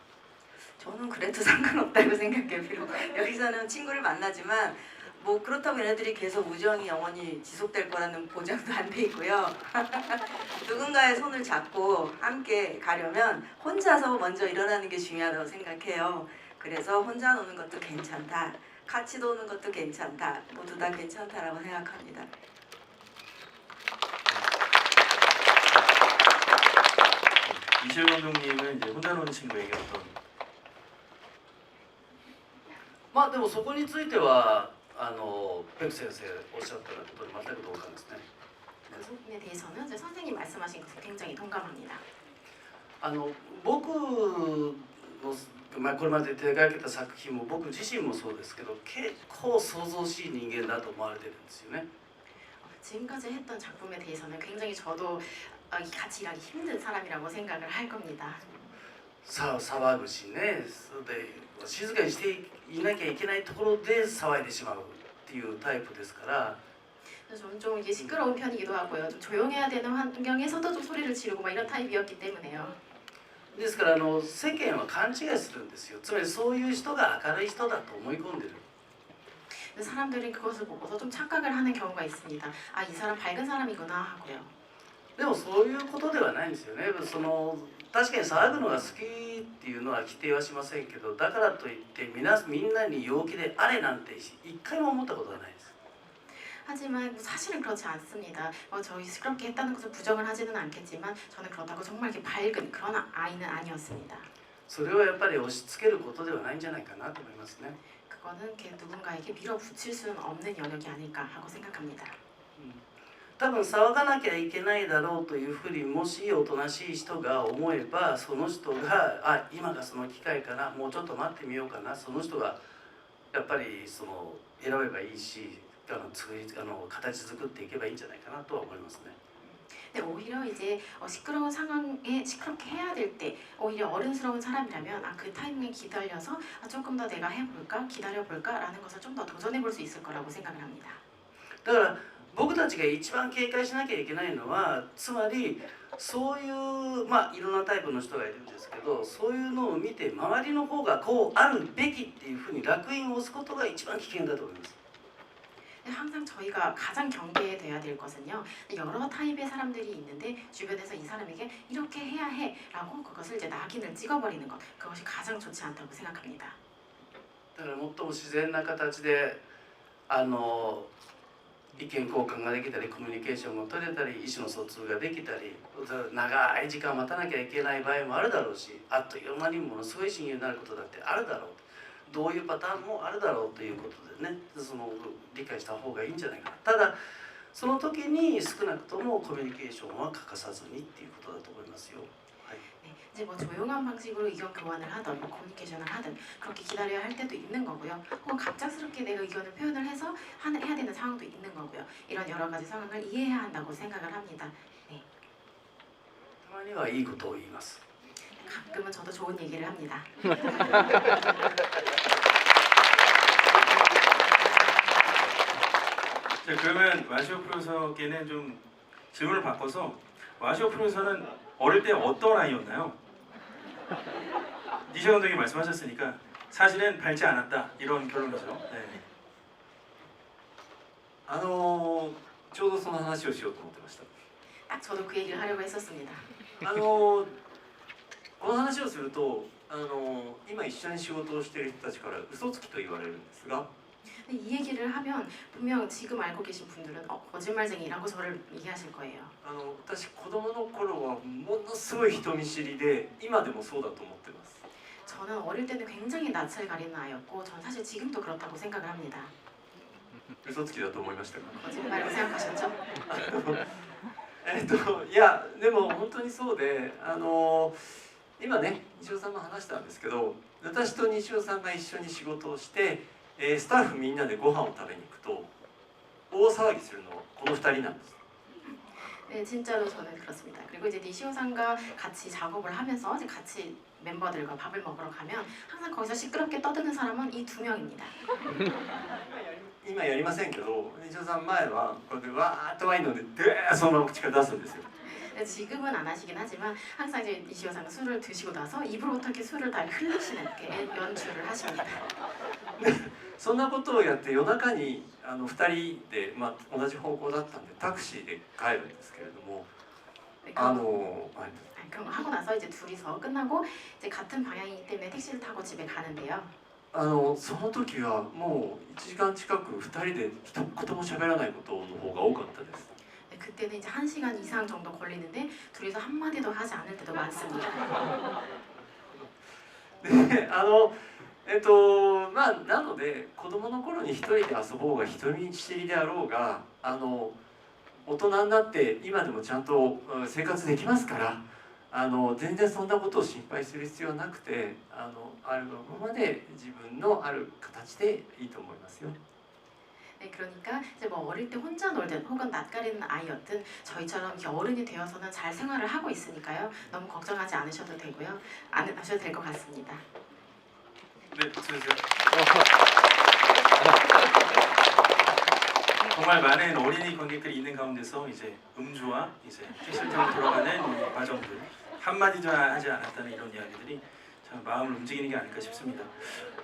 저는 그래도 상관없다고 생각해요. 비록 여기서는 친구를 만나지만 뭐 그렇다고 얘네들이 계속 우정이 영원히 지속될 거라는 보장도 안 돼 있고요. 누군가의 손을 잡고 함께 가려면 혼자서 먼저 일어나는 게 중요하다고 생각해요. 그래서 혼자 노는 것도 괜찮다. 같이 노는 것도 괜찮다. 모두 다 괜찮다라고 생각합니다. 이시우 감독님은 이제 혼자 노는 친구에게 어떤 まあでもそこについてはペク先生おっしゃったことに全く同感ですね。 그 부분에 대해서는 이제 선생님 말씀하신 것에 굉장히 동감합니다. 僕の、まあ、これまで手がけた作品も僕自身もそうですけど結構創造しい人間だと思われてるんですよね。 지금까지 했던 작품에 대해서는 굉장히 저도 같이 일하기 힘든 사람이라고 생각을 할 겁니다. 騒ぐしね、それで静かにしていなきゃいけないところで騒いでしまうっていうタイプですから。 그래서 저는 좀 이게 시끄러운 편이기도 하고요. 좀 조용해야 되는 환경에서도 좀 소리를 지르고 막 이런 타입이었기 때문에요. ですから世間は勘違いするんですよ。つまりそういう人が明るい人だと思い込んでる。 사람들이 그것을 보고서 좀 착각을 하는 경우가 있습니다. 아, 이 사람 밝은 사람이구나 하고요. でもそういうことではないんですよね。確かに騒ぐのが好きっていうのは否定はしませんけど、だからといってみんなに陽気であれなんて一回も思ったことはないです。 하지만 사실은 그렇지 않습니다. 저희 시끄럽게 했다는 것을 부정을 하지는 않겠지만 저는 그렇다고 정말 이렇게 밝은 그런 아이는 아니었습니다. それはやっぱり押し付けることではないんじゃないかなと思いますね。 그거는 이렇게 누군가에게 밀어붙일 수는 없는 영역이 아닐까 하고 생각합니다. 多分騒がなきゃいけないだろうというふうにもしおとなしい人が思えばその人が今がその機会かなもうちょっと待ってみようかなその人がやっぱり選べばいいし形作っていけばいいんじゃないかなとは思いますね。 근데 오히려 이제 시끄러운 상황에 시끄럽게 해야 될 때 오히려 어른스러운 사람이라면 그 타이밍에 기다려서 조금 더 내가 해볼까 기다려볼까라는 것을 좀 더 도전해볼 수 있을 거라고 생각을 합니다. だから僕たちが一番警戒しなきゃいけないのはつまりそういういろんなタイプの人がいるんですけどそういうのを見て周りの方がこうあるべきっていうふうに烙印を押すことが一番危険だと思います。 항상 저희가 가장 경계돼야 될 것은요. 여러 타입의 사람들이 있는데 주변에서 이 사람에게 이렇게 해야 해라고 그것을 이제 낙인을 찍어버리는 것 그것이 가장 좋지 않다고 생각합니다. だから最も自然な形で意見交換ができたりコミュニケーションが取れたり意思の疎通ができたり長い時間待たなきゃいけない場合もあるだろうしあっという間にものすごい親友になることだってあるだろうどういうパターンもあるだろうということでね理解した方がいいんじゃないかな。ただその時に少なくともコミュニケーションは欠かさずにっていうことだと思いますよ。 네, 이제 뭐 조용한 방식으로 의견 교환을 하든 뭐 커뮤니케이션을 하든 그렇게 기다려야 할 때도 있는 거고요. 혹은 갑작스럽게 내 의견을 표현을 해서 해야 되는 상황도 있는 거고요. 이런 여러 가지 상황을 이해해야 한다고 생각을 합니다. 네. たまにはいいことを言います。 가끔은 저도 좋은 얘기를 합니다. 자, 그러면 와시오 프로서께는 좀 질문을 바꿔서 와시오 프로서는 어릴 때 어떤 아이였나요? 니시오 감독이 말씀하셨으니까 사실은 밝지 않았다 이런 결론이죠. 네. ちょうどその話をしようと思ってました。 딱 저도 그 얘기를 하려고 했었습니다. この話をすると今一緒に仕事をしている人たちから嘘つきと言われるんですが 이 얘기를 하면 분명 지금 알고 계신 분들은 거짓말쟁이라고 저를 얘기하실 거예요. 私子供の頃はものすごい人見知りで今でもそうだと思ってます。 저는 어릴 때는 굉장히 낯을 가리는 아이였고 전 사실 지금도 그렇다고 생각을 합니다. 嘘つきだと思いましたか？ 거짓말이라고 생각하셨죠? いやでも本当にそうで今ね西尾さんも話したんですけど私と西尾さんが一緒に仕事をして、スタッフみんなでご飯を食べに行くと大騒ぎするのはこの2人なんです。 네, 진짜로 저는 그렇습니다. 그리고 이제 니시오상과 같이 작업을 하면서 이제 같이 멤버들과 밥을 먹으러 가면 항상 거기서 시끄럽게 떠드는 사람은 이 두 명입니다. 今やりませんけど西尾さん前はこうやってわーっとワイン飲んででーそのまま口から出すんですよ。 네, 지금은 안 하시긴 하지만 항상 이제 니시오상은 술을 드시고 나서 입으로부터 이렇게 술을 다 흘리시는 이렇게 연출을 하십니다. そんなことをやって夜中に2人で、同じ方向だったんでタクシーで帰るんですけれども 네, はい 그런 거 하고 나서 이제 둘이서 끝나고 이제 같은 방향이기 때문에 택시를 타고 집에 가는데요. その時はもう1時間近く2人で一言も喋らないことの方が多かったです。 네, 그때는 이제 1시간 이상 정도 걸리는데 둘이서 한마디도 하지 않을 때도 많습니다. でなので子供の頃に一人で遊ぼうが人見知りであろうが大人になって今でもちゃんと生活できますから全然そんなことを心配する必要はなくてあるままで自分のある形でいいと思いますよ。 네, 그러니까 이제 뭐 어릴 때 혼자 놀든 혹은 낯가리는 아이였든 저희처럼 이렇게 어른이 되어서는 잘 생활을 하고 있으니까요. 너무 걱정하지 않으셔도 되고요. 안 하셔도 될 것 같습니다. 네, 박수 주세요. 정말 많은 어린이 관객들이 있는 가운데서 이제 음주와 이제 택시를 돌아가는 이 과정들 한마디도 하지 않았다는 이런 이야기들이 참 마음을 움직이는 게 아닐까 싶습니다.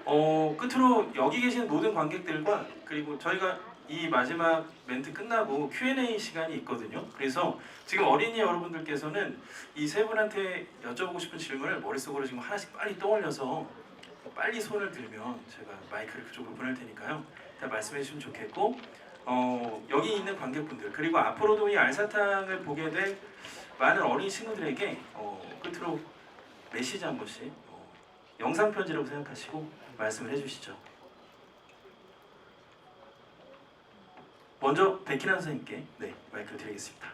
끝으로 여기 계신 모든 관객들과 그리고 저희가 이 마지막 멘트 끝나고 Q&A 시간이 있거든요. 그래서 지금 어린이 여러분들께서는 이 세 분한테 여쭤보고 싶은 질문을 머릿속으로 지금 하나씩 빨리 떠올려서 빨리 손을 들면 제가 마이크를 그쪽으로 보낼 테니까요. 일단 말씀해 주시면 좋겠고 여기 있는 관객분들 그리고 앞으로도 이 알사탕을 보게 될 많은 어린 친구들에게 끝으로 메시지 한 번씩 영상 편지라고 생각하시고 말씀을 해주시죠. 먼저 백희란 선생님께 네 마이크를 드리겠습니다.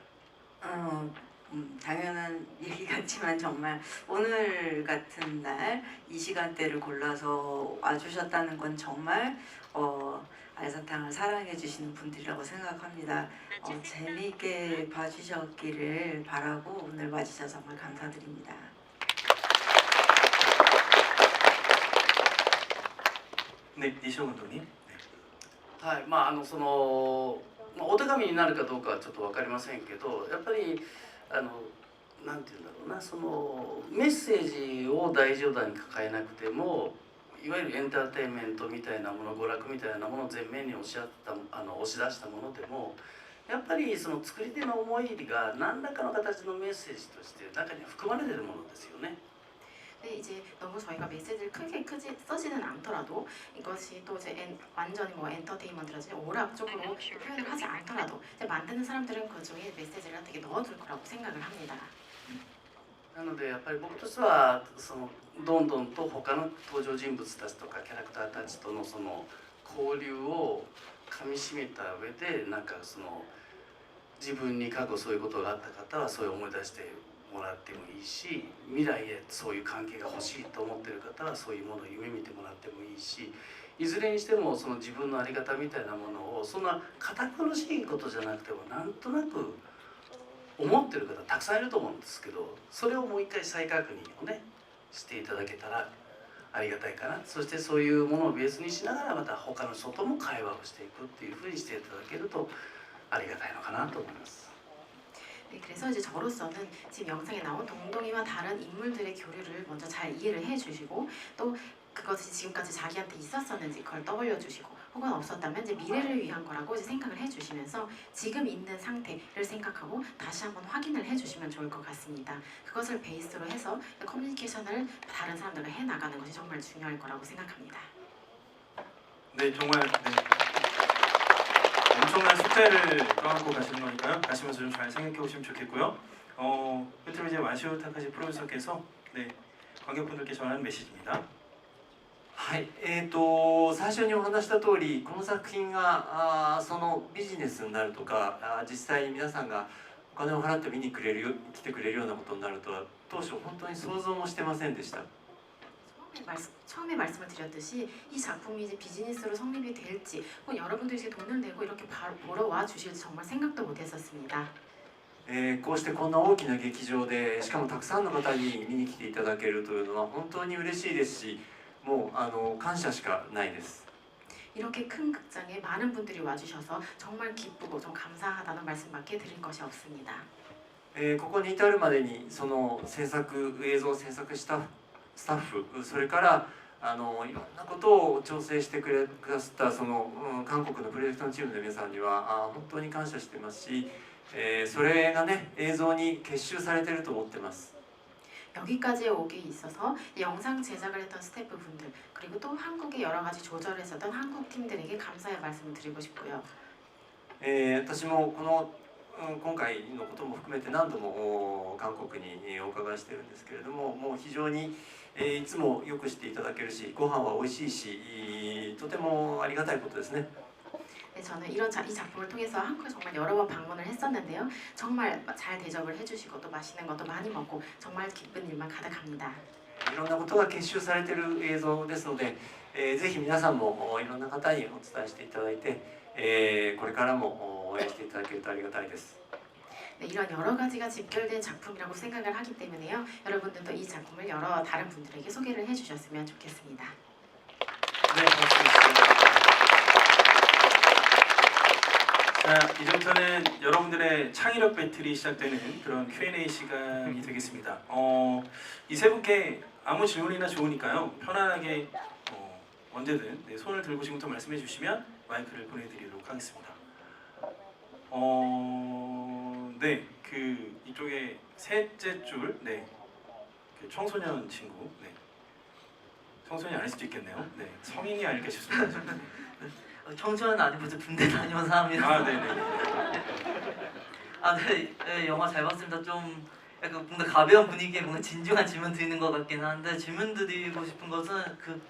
당연한 얘기 같지만 정말 오늘 같은 날 이 시간대를 골라서 와주셨다는 건 정말 알사탕을 사랑해 주시는 분들이라고 생각합니다. 재미있게 봐주셨기를 바라고 오늘 와주셔서 정말 감사드립니다. 네, 이시오 감독님. 네. はい、その、お手紙になるかどうかはちょっと分かりませんけど、やっぱりなんていうんだろうな、そのメッセージを大冗談に抱えなくても、いわゆるエンターテインメントみたいなもの、娯楽みたいなものを前面に押し出したものでも、やっぱりその作り手の思い入りが何らかの形のメッセージとして中には含まれているものですよね。 네, 이제 너무 저희가 메시지를 크게 쓰지는 않더라도 이것이 또 이제 완전히 뭐 엔터테인먼트라든지 오락 쪽으로 표현을 하지 않더라도 이제 만드는 사람들은 그 중에 메시지를 되게 넣어둘 거라고 생각을 합니다. なのでやっぱり僕としてはそのどんどんと他の登場人物たちとかキャラクターたちとのその交流をかみしめた上でなんかその自分に過去そういうことがあった方はそういう思い出してもらってもいいし未来へそういう関係が欲しいと思っている方はそういうものを夢見てもらってもいいしいずれにしてもその自分の在り方みたいなものをそんな堅苦しいことじゃなくてもなんとなく思ってる方たくさんいると思うんですけどそれをもう一回再確認をねしていただけたらありがたいかなそしてそういうものをベースにしながらまた他の人とも会話をしていくっていうふうにしていただけるとありがたいのかなと思います。 네, 그래서 이제 저로서는 지금 영상에 나온 동동이와 다른 인물들의 교류를 먼저 잘 이해를 해주시고 또 그것이 지금까지 자기한테 있었었는지 그걸 떠올려주시고 혹은 없었다면 이제 미래를 위한 거라고 이제 생각을 해주시면서 지금 있는 상태를 생각하고 다시 한번 확인을 해주시면 좋을 것 같습니다. 그것을 베이스로 해서 커뮤니케이션을 다른 사람들과 해나가는 것이 정말 중요할 거라고 생각합니다. 네, 정말 네. 엄청난 숙제를 떠안고 가시는 거니까요. 가시면서 좀 잘 생각해 보시면 좋겠고요. 끝으로 이제 마시오 타카시 프로듀서께서 네, 관객분들께 전하는 메시지입니다. はい、最初にお話した通りこの作品がそのビジネスになるとか実際に皆さんがお金を払って見に来てくれるようなことになるとは当初本当に想像もしてませんでした。 처음에 말씀을 드렸듯이 이 작품이 이제 비즈니스로 성립이 될지 혹은 여러분들이 이제 돈을 내고 이렇게 보러 와 주실지 정말 생각도 못했었습니다. こうしてこんな大きな劇場でしかもたくさんの方に見に来ていただけるというのは本当に嬉しいですし、もう感謝しかないです。 이렇게 큰 극장에 많은 분들이 와주셔서 정말 기쁘고 좀 감사하다는 말씀밖에 드릴 것이 없습니다. ここに至るまでにその映像制作したスタッフ、それからいろんなことを調整してくださったその、韓国のプロジェクトのチームの皆さんには本当に感謝していますし、それがね映像に結集されていると思ってます。 여기까지 오게 있어서 영상 제작을 했던 스태프분들 그리고 또 한국의 여러 가지 조절을 했었던 한국 팀들에게 감사의 말씀을 드리고 싶고요. 私もこの今回のことも含めて何度も韓国にお伺いしてるんですけれども、もう非常にいつもよくしていただけるし、ご飯は美味しいし、とてもありがたいことですね。 네, 저는 이 작품을 통해서 한국에 정말 여러 번 방문을 했었는데요. 정말 잘 대접을 해주시고 또 맛있는 것도 많이 먹고 정말 기쁜 일만 가득합니다. いろんなことが結集されている映像ですので、ぜひ皆さんもいろんな方にお伝えしていただいて、これからも応援していただけるとありがたいです。 네, 이런 여러 가지가 집결된 작품이라고 생각을 하기 때문에요. 여러분들도 이 작품을 여러 다른 분들에게 소개를 해주셨으면 좋겠습니다. 네, 고맙습니다. 자, 이제부터는 여러분들의 창의력 배틀이 시작되는 그런 Q&A 시간이 되겠습니다. 이 세 분께 아무 질문이나 좋으니까요. 편안하게 언제든 네, 손을 들고 지금부터 말씀해 주시면 마이크를 보내드리도록 하겠습니다. 네, 그 이쪽에 셋째 줄, 네, 그 청소년 친구, 네, 청소년이 아닐 수도 있겠네요. 네, 성인이 아닐까 싶습니다. 청소년 아니고 군대 다녀온 사람이라서. 아, 네네. 네, 영화 잘 봤습니다. 좀 약간 뭔가 가벼운 분위기에 뭔가 진중한 질문 드리는 것 같긴 한데, 질문 드리고 싶은 것은 그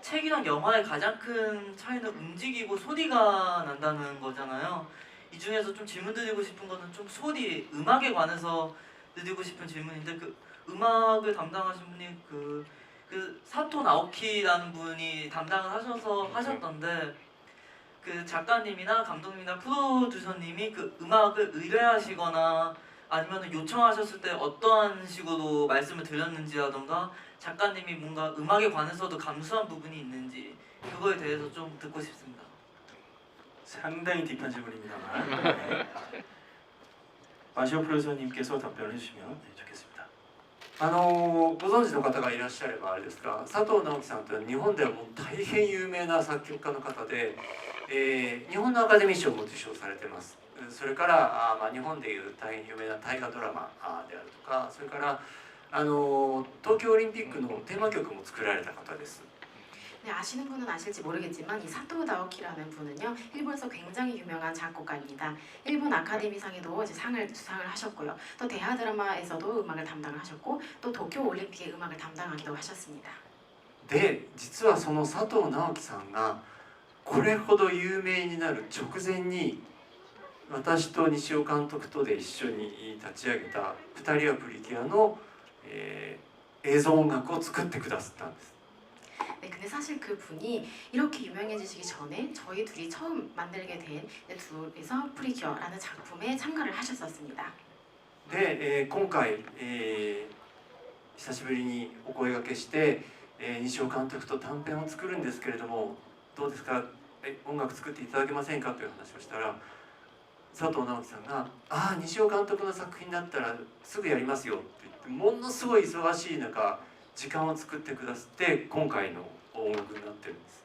책이랑 영화의 가장 큰 차이는 움직이고 소리가 난다는 거잖아요. 이 중에서 좀 질문 드리고 싶은 거는 좀 소리, 음악에 관해서 드리고 싶은 질문인데, 그 음악을 담당하신 분이 그 사토 나오키라는 분이 담당을 하셨던데, 그 작가님이나 감독님이나 프로듀서님이 그 음악을 의뢰하시거나 아니면 요청하셨을 때 어떠한 식으로 말씀을 드렸는지라던가, 작가님이 뭔가 음악에 관해서도 감수한 부분이 있는지, 그거에 대해서 좀 듣고 싶습니다. 상당히 딥한 질문입니다만 네. 마시오 프로듀서님께서 답변을 해주시면 네, 좋겠습니다. ご存知の方がいらっしゃればあれですが、佐藤直樹さんというのは日本ではもう大変有名な作曲家の方で、日本のアカデミー賞も受賞されてます。それから日本でいう大変有名な大河ドラマであるとか、それから東京オリンピックのテーマ曲も作られた方です。 네, 아시는 분은 아실지 모르겠지만 이 사토 나오키라는 분은요, 일본에서 굉장히 유명한 작곡가입니다. 일본 아카데미상에도 이제 수상을 하셨고요. 또 대하 드라마에서도 음악을 담당을 하셨고, 또 도쿄 올림픽의 음악을 담당하기도 하셨습니다. で、実はその佐藤直樹さんがこれほど有名になる直前に、私と西尾監督とで一緒に立ち上げた「二人はプリキュア」の、映像音楽を作ってくださったんです。 네, 근데 사실 그 분이 이렇게 유명해지시기 전에 저희 둘이 처음 만들게 된 둘이서 프리큐어라는 작품에 참가를 하셨었습니다. で、今回、久しぶりにお声掛けして、西尾監督と短編を作るんですけれども、どうですか、音楽作っていただけませんかという話をしたら、佐藤直樹さんが「ああ、西尾監督の作品だったらすぐやりますよ」って言って、ものすごい忙しい中時間を作ってくださって今回の音楽になってるんです。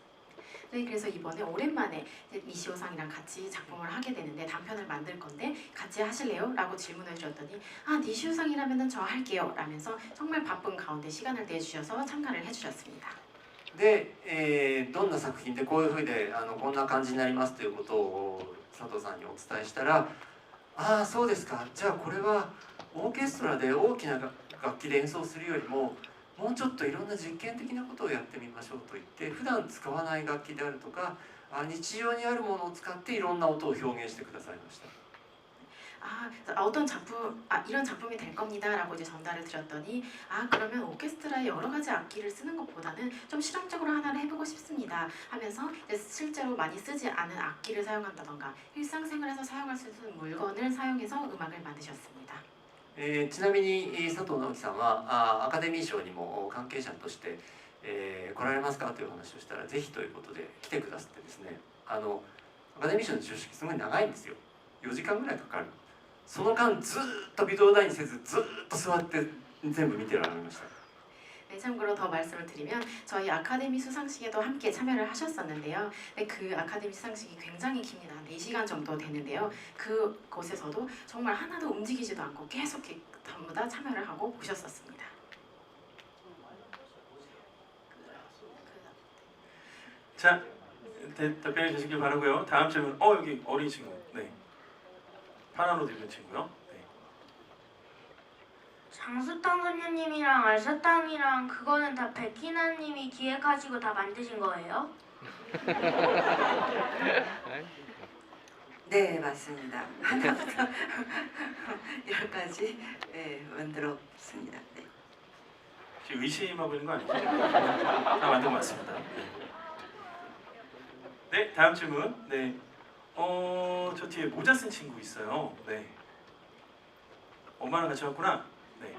네, 그래서 이번에 오랜만에 니시오상이랑 같이 작품을 하게 되는데 단편을 만들 건데 같이 하실래요? 라고 질문을 주셨더니 아, 니시오상이라면 저 할게요 라면서 정말 바쁜 가운데 시간을 내주셔서 참가를 해주셨습니다. で、どんな作品でこういうふうでこんな感じになりますということを佐藤さんにお伝えしたら「ああ、そうですか、じゃあこれはオーケストラで大きな楽器で演奏するよりももうちょっといろんな実験的なことをやってみましょう」と言って、普段使わない楽器であるとか日常にあるものを使っていろんな音を表現してくださいました。 어떤 작품, 이런 작품이 될 겁니다라고 이제 전달을 드렸더니 그러면 오케스트라에 여러 가지 악기를 쓰는 것보다는 좀 실험적으로 하나를 해보고 싶습니다 하면서 이제 실제로 많이 쓰지 않은 악기를 사용한다던가 일상생활에서 사용할 수 있는 물건을 사용해서 음악을 만드셨습니다. ちなみに佐藤直樹さんはアカデミー賞にも関係者として、来られますかという話をしたらぜひということで来てくださってですね、アカデミー賞の授賞式すごい長いんですよ。4時間ぐらいかかる。その間ずーっと微動だにせずずーっと座って全部見てられました。 네, 참고로 더 말씀을 드리면 저희 아카데미 수상식에도 함께 참여를 하셨었는데요. 네, 그 아카데미 수상식이 굉장히 깁니다. 4시간 정도 되는데요. 그곳에서도 정말 하나도 움직이지도 않고 계속 전부 다 참여를 하고 보셨었습니다. 자, 답변해 주시길 바라고요. 다음 질문. 여기 어린 친구. 네. 파란 옷 입은 친구요. 네. 장수탕 선녀님이랑 알사탕이랑 그거는 다 백희나님이 기획하시고 다 만드신 거예요? 네, 맞습니다. 하나부터 열까지 만들었습니다. 네. 혹시 의심하고 있는 거 아니죠? 다 만든 것 같습니다. 네, 다음 질문. 네. 저 뒤에 모자 쓴 친구 있어요. 네. 엄마랑 같이 왔구나. 네.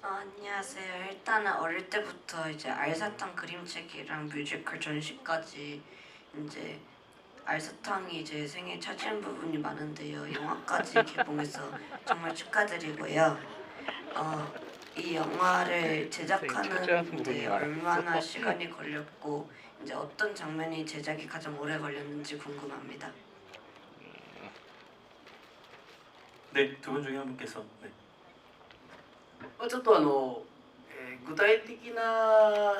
안녕하세요. 일단은 어릴 때부터 이제 알사탕 그림책이랑 뮤지컬 전시까지 이제 알사탕이 제 생애 차지한 부분이 많은데요. 영화까지 개봉해서 정말 축하드리고요. 이 영화를 제작하는데 얼마나 시간이 걸렸고 이제 어떤 장면이 제작이 가장 오래 걸렸는지 궁금합니다. 네, 두 분 중에 한 분께서. 네. ちょっと具体的な、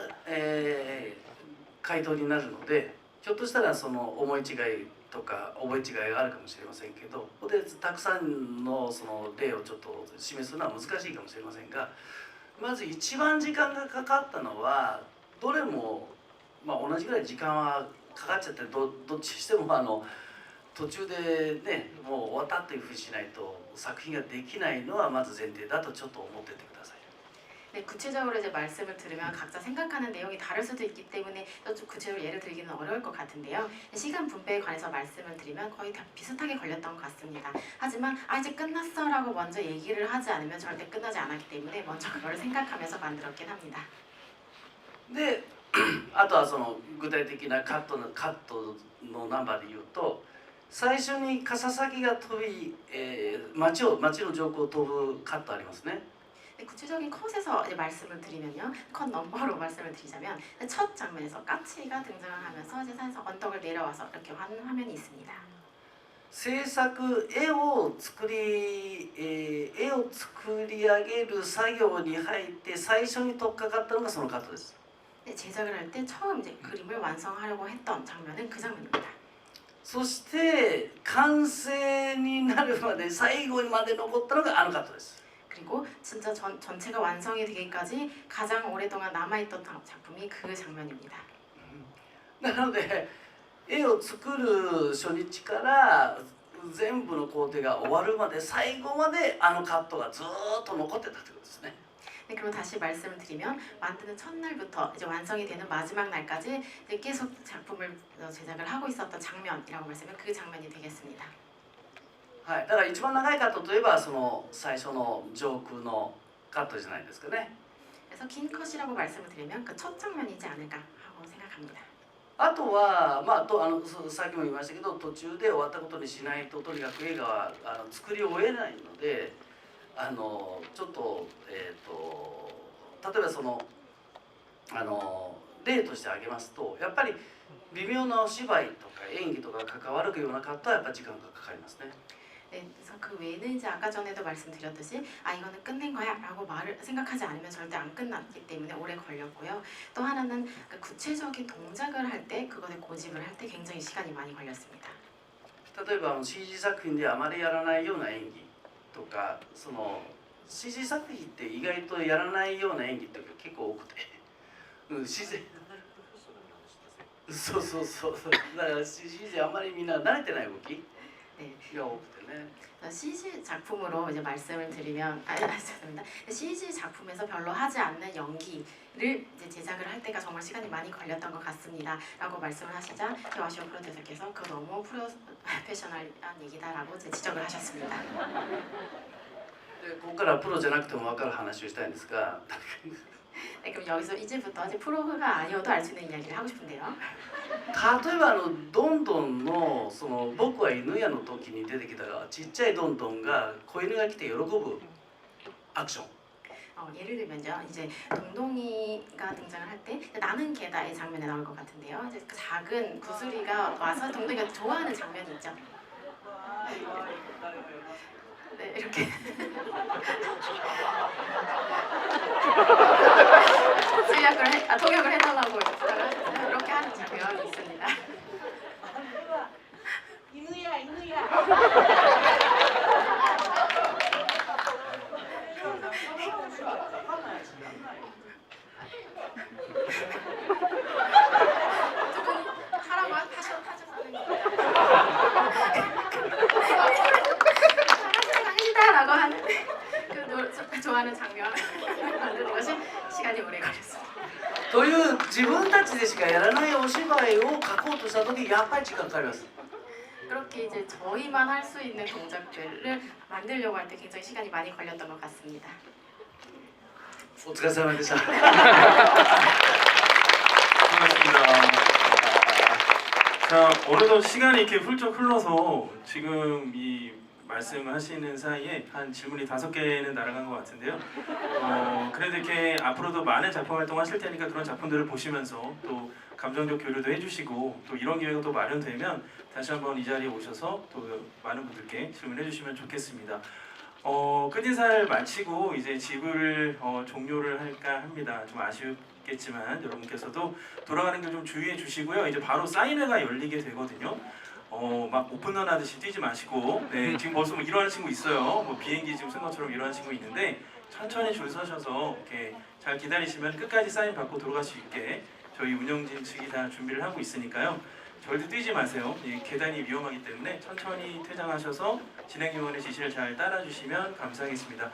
回答になるのでひょっとしたらその思い違いとか覚え違いがあるかもしれませんけどここでたくさんのその例をちょっと示すのは難しいかもしれませんがまず一番時間がかかったのはどれも、同じぐらい時間はかかっちゃってどっちにしても途中でねもう終わったというふうにしないと作品ができないのはまず前提だとちょっと思っててください。 네, 구체적으로 이제 말씀을 들으면 각자 생각하는 내용이 다를 수도 있기 때문에 좀 구체적으로 예를 들기는 어려울 것 같은데요. 시간 분배에 관해서 말씀을 드리면 거의 다 비슷하게 걸렸던 것 같습니다. 하지만 이제 끝났어라고 먼저 얘기를 하지 않으면 절대 끝나지 않았기 때문에 먼저 그거를 생각하면서 만들었긴 합니다. であとはその具体的なカットのナンバーで言うと最初に笠崎が飛び、町の上空を飛ぶカットありますね。 네, 구체적인 컷에서 이제 말씀을 드리면요, 컷 넘버로 말씀을 드리자면 첫 장면에서 까치가 등장을 하면서 이제 산에서 언덕을 내려와서 이렇게 화면이 있습니다. 制作絵を作り上げる作業に入って最初に取っかかったのがそのカットです。 네, 제작을 할 때 처음 이제 그림을 완성하려고 했던 장면은 그 장면입니다. そして完成になるまで最後まで残ったのがあのカットです。 그리고 진짜 전체가 완성이 되기까지 가장 오랫동안 남아있던 작품이 그 장면입니다. なので絵を作る初日から全部の工程が終わるまで最後まであのカットがずっと残ってたということですね。 네, 그럼 다시 말씀을 드리면 만드는 첫날부터 이제 완성이 되는 마지막 날까지 이제 계속 작품을 제작을 하고 있었던 장면이라고 말씀하면 그 장면이 되겠습니다. はい、だから一番長いカットといえばその最初の上空のカットじゃないですかね。 그래서 긴 컷이라고 말씀을 드리면 그 첫 장면이지 않을까 하고 생각합니다. あとはさっきも言いましたけど途中で終わったことにしないととにかく映画は作り終えないのでちょっと例えばその例として挙げますとやっぱり微妙なお芝居とか演技とかが関わるようなカットはやっぱり時間がかかりますね。 네, 그래서 그 외에는 이제 아까 전에도 말씀드렸듯이 이거는 끝낸 거야라고 말을 생각하지 않으면 절대 안 끝났기 때문에 오래 걸렸고요. 또 하나는 그 구체적인 동작을 할 때 그것에 고집을 할 때 굉장히 시간이 많이 걸렸습니다. 例えばCG 作品であまりやらないような演技とかその CG 作品って意外とやらないような演技って結構多くて、自然そうそうそうだから CG あんまりみんな慣れてない動き 네. が多くてね CG 작품으로 이제 말씀을 드리면 죄송합니다. CG 작품에서 별로 하지 않는 연기를 이제 제작을 할 때가 정말 시간이 많이 걸렸던 것 같습니다.라고 말씀을 하시자 와시오 프로듀서께서 그 너무 프로페셔널한 얘기다라고 이제 지적을 하셨습니다. でここからプロじゃなくても分かる話をしたいんですが 네, 그럼 여기서 이제부터 이제 프로가 아니어도 알 수 있는 이야기를 하고 싶은데요. 例えばどんどんのその僕は犬屋の時に出てきたちっちゃいどんどんが子犬が来て喜ぶアクション 예를 들면요, 이제 동동이가 등장을 할 때 나는 개다의 장면에 나올 것 같은데요. 이제 그 작은 구슬이가 와서 동동이가 좋아하는 장면이 있죠. 네, 이렇게 통역을 해달라고 부탁을 하셨어요. 이렇게 하는 장면이 있습니다. 이누야 이누야. 하라고 하셔서 당신이다라고 하는 그 좋아하는 장면 만드는 것이 시간이 오래 걸렸습니다. という自分たちでしかやらないお芝居を書こうとした時やっぱり時間かかります 그렇게 이제 저희만 할 수 있는 동작들을 만들려고 할 때 굉장히 시간이 많이 걸렸던 것 같습니다. お疲れ様でした 반갑습니다. 자, 어느덧 시간이 이렇게 훌쩍 흘러서 지금 이 말씀하시는 사이에 한 질문이 5개는 날아간 것 같은데요. 그래도 이렇게 앞으로도 많은 작품 활동하실 테니까 그런 작품들을 보시면서 또 감정적 교류도 해주시고 또 이런 기회가 또 마련되면 다시 한번 이 자리에 오셔서 또 많은 분들께 질문해 주시면 좋겠습니다. 끝인사를 마치고 이제 지불을 종료를 할까 합니다. 좀 아쉽겠지만 여러분께서도 돌아가는 길 좀 주의해 주시고요. 이제 바로 사인회가 열리게 되거든요. 막 오픈런 하듯이 뛰지 마시고 네, 지금 벌써 뭐 일어나는 친구 있어요. 뭐 비행기 지금 쓴 것처럼 일어나는 친구 있는데 천천히 줄 서셔서 이렇게 잘 기다리시면 끝까지 사인 받고 돌아갈 수 있게 저희 운영진 측이 다 준비를 하고 있으니까요. 절대 뛰지 마세요. 이 계단이 위험하기 때문에 천천히 퇴장하셔서 진행요원의 지시를 잘 따라주시면 감사하겠습니다.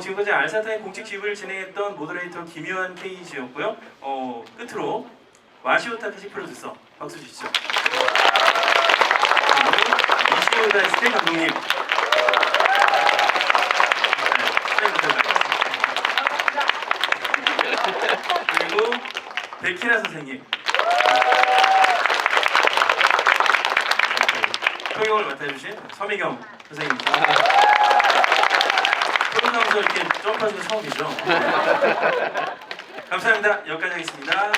지금까지 알사탕의 공식 지불을 진행했던 모더레이터 김요한 케이지였고요. 끝으로 와시오 타케시 프로듀서 박수 주시죠. 이시오 다이스케 감독님. 그리고 베키라 선생님. 통역을 맡아주신 서미경 선생님입니다. 프로그램에서 이렇게 점프하시는 거 처음이죠. 감사합니다. 여기까지 하겠습니다.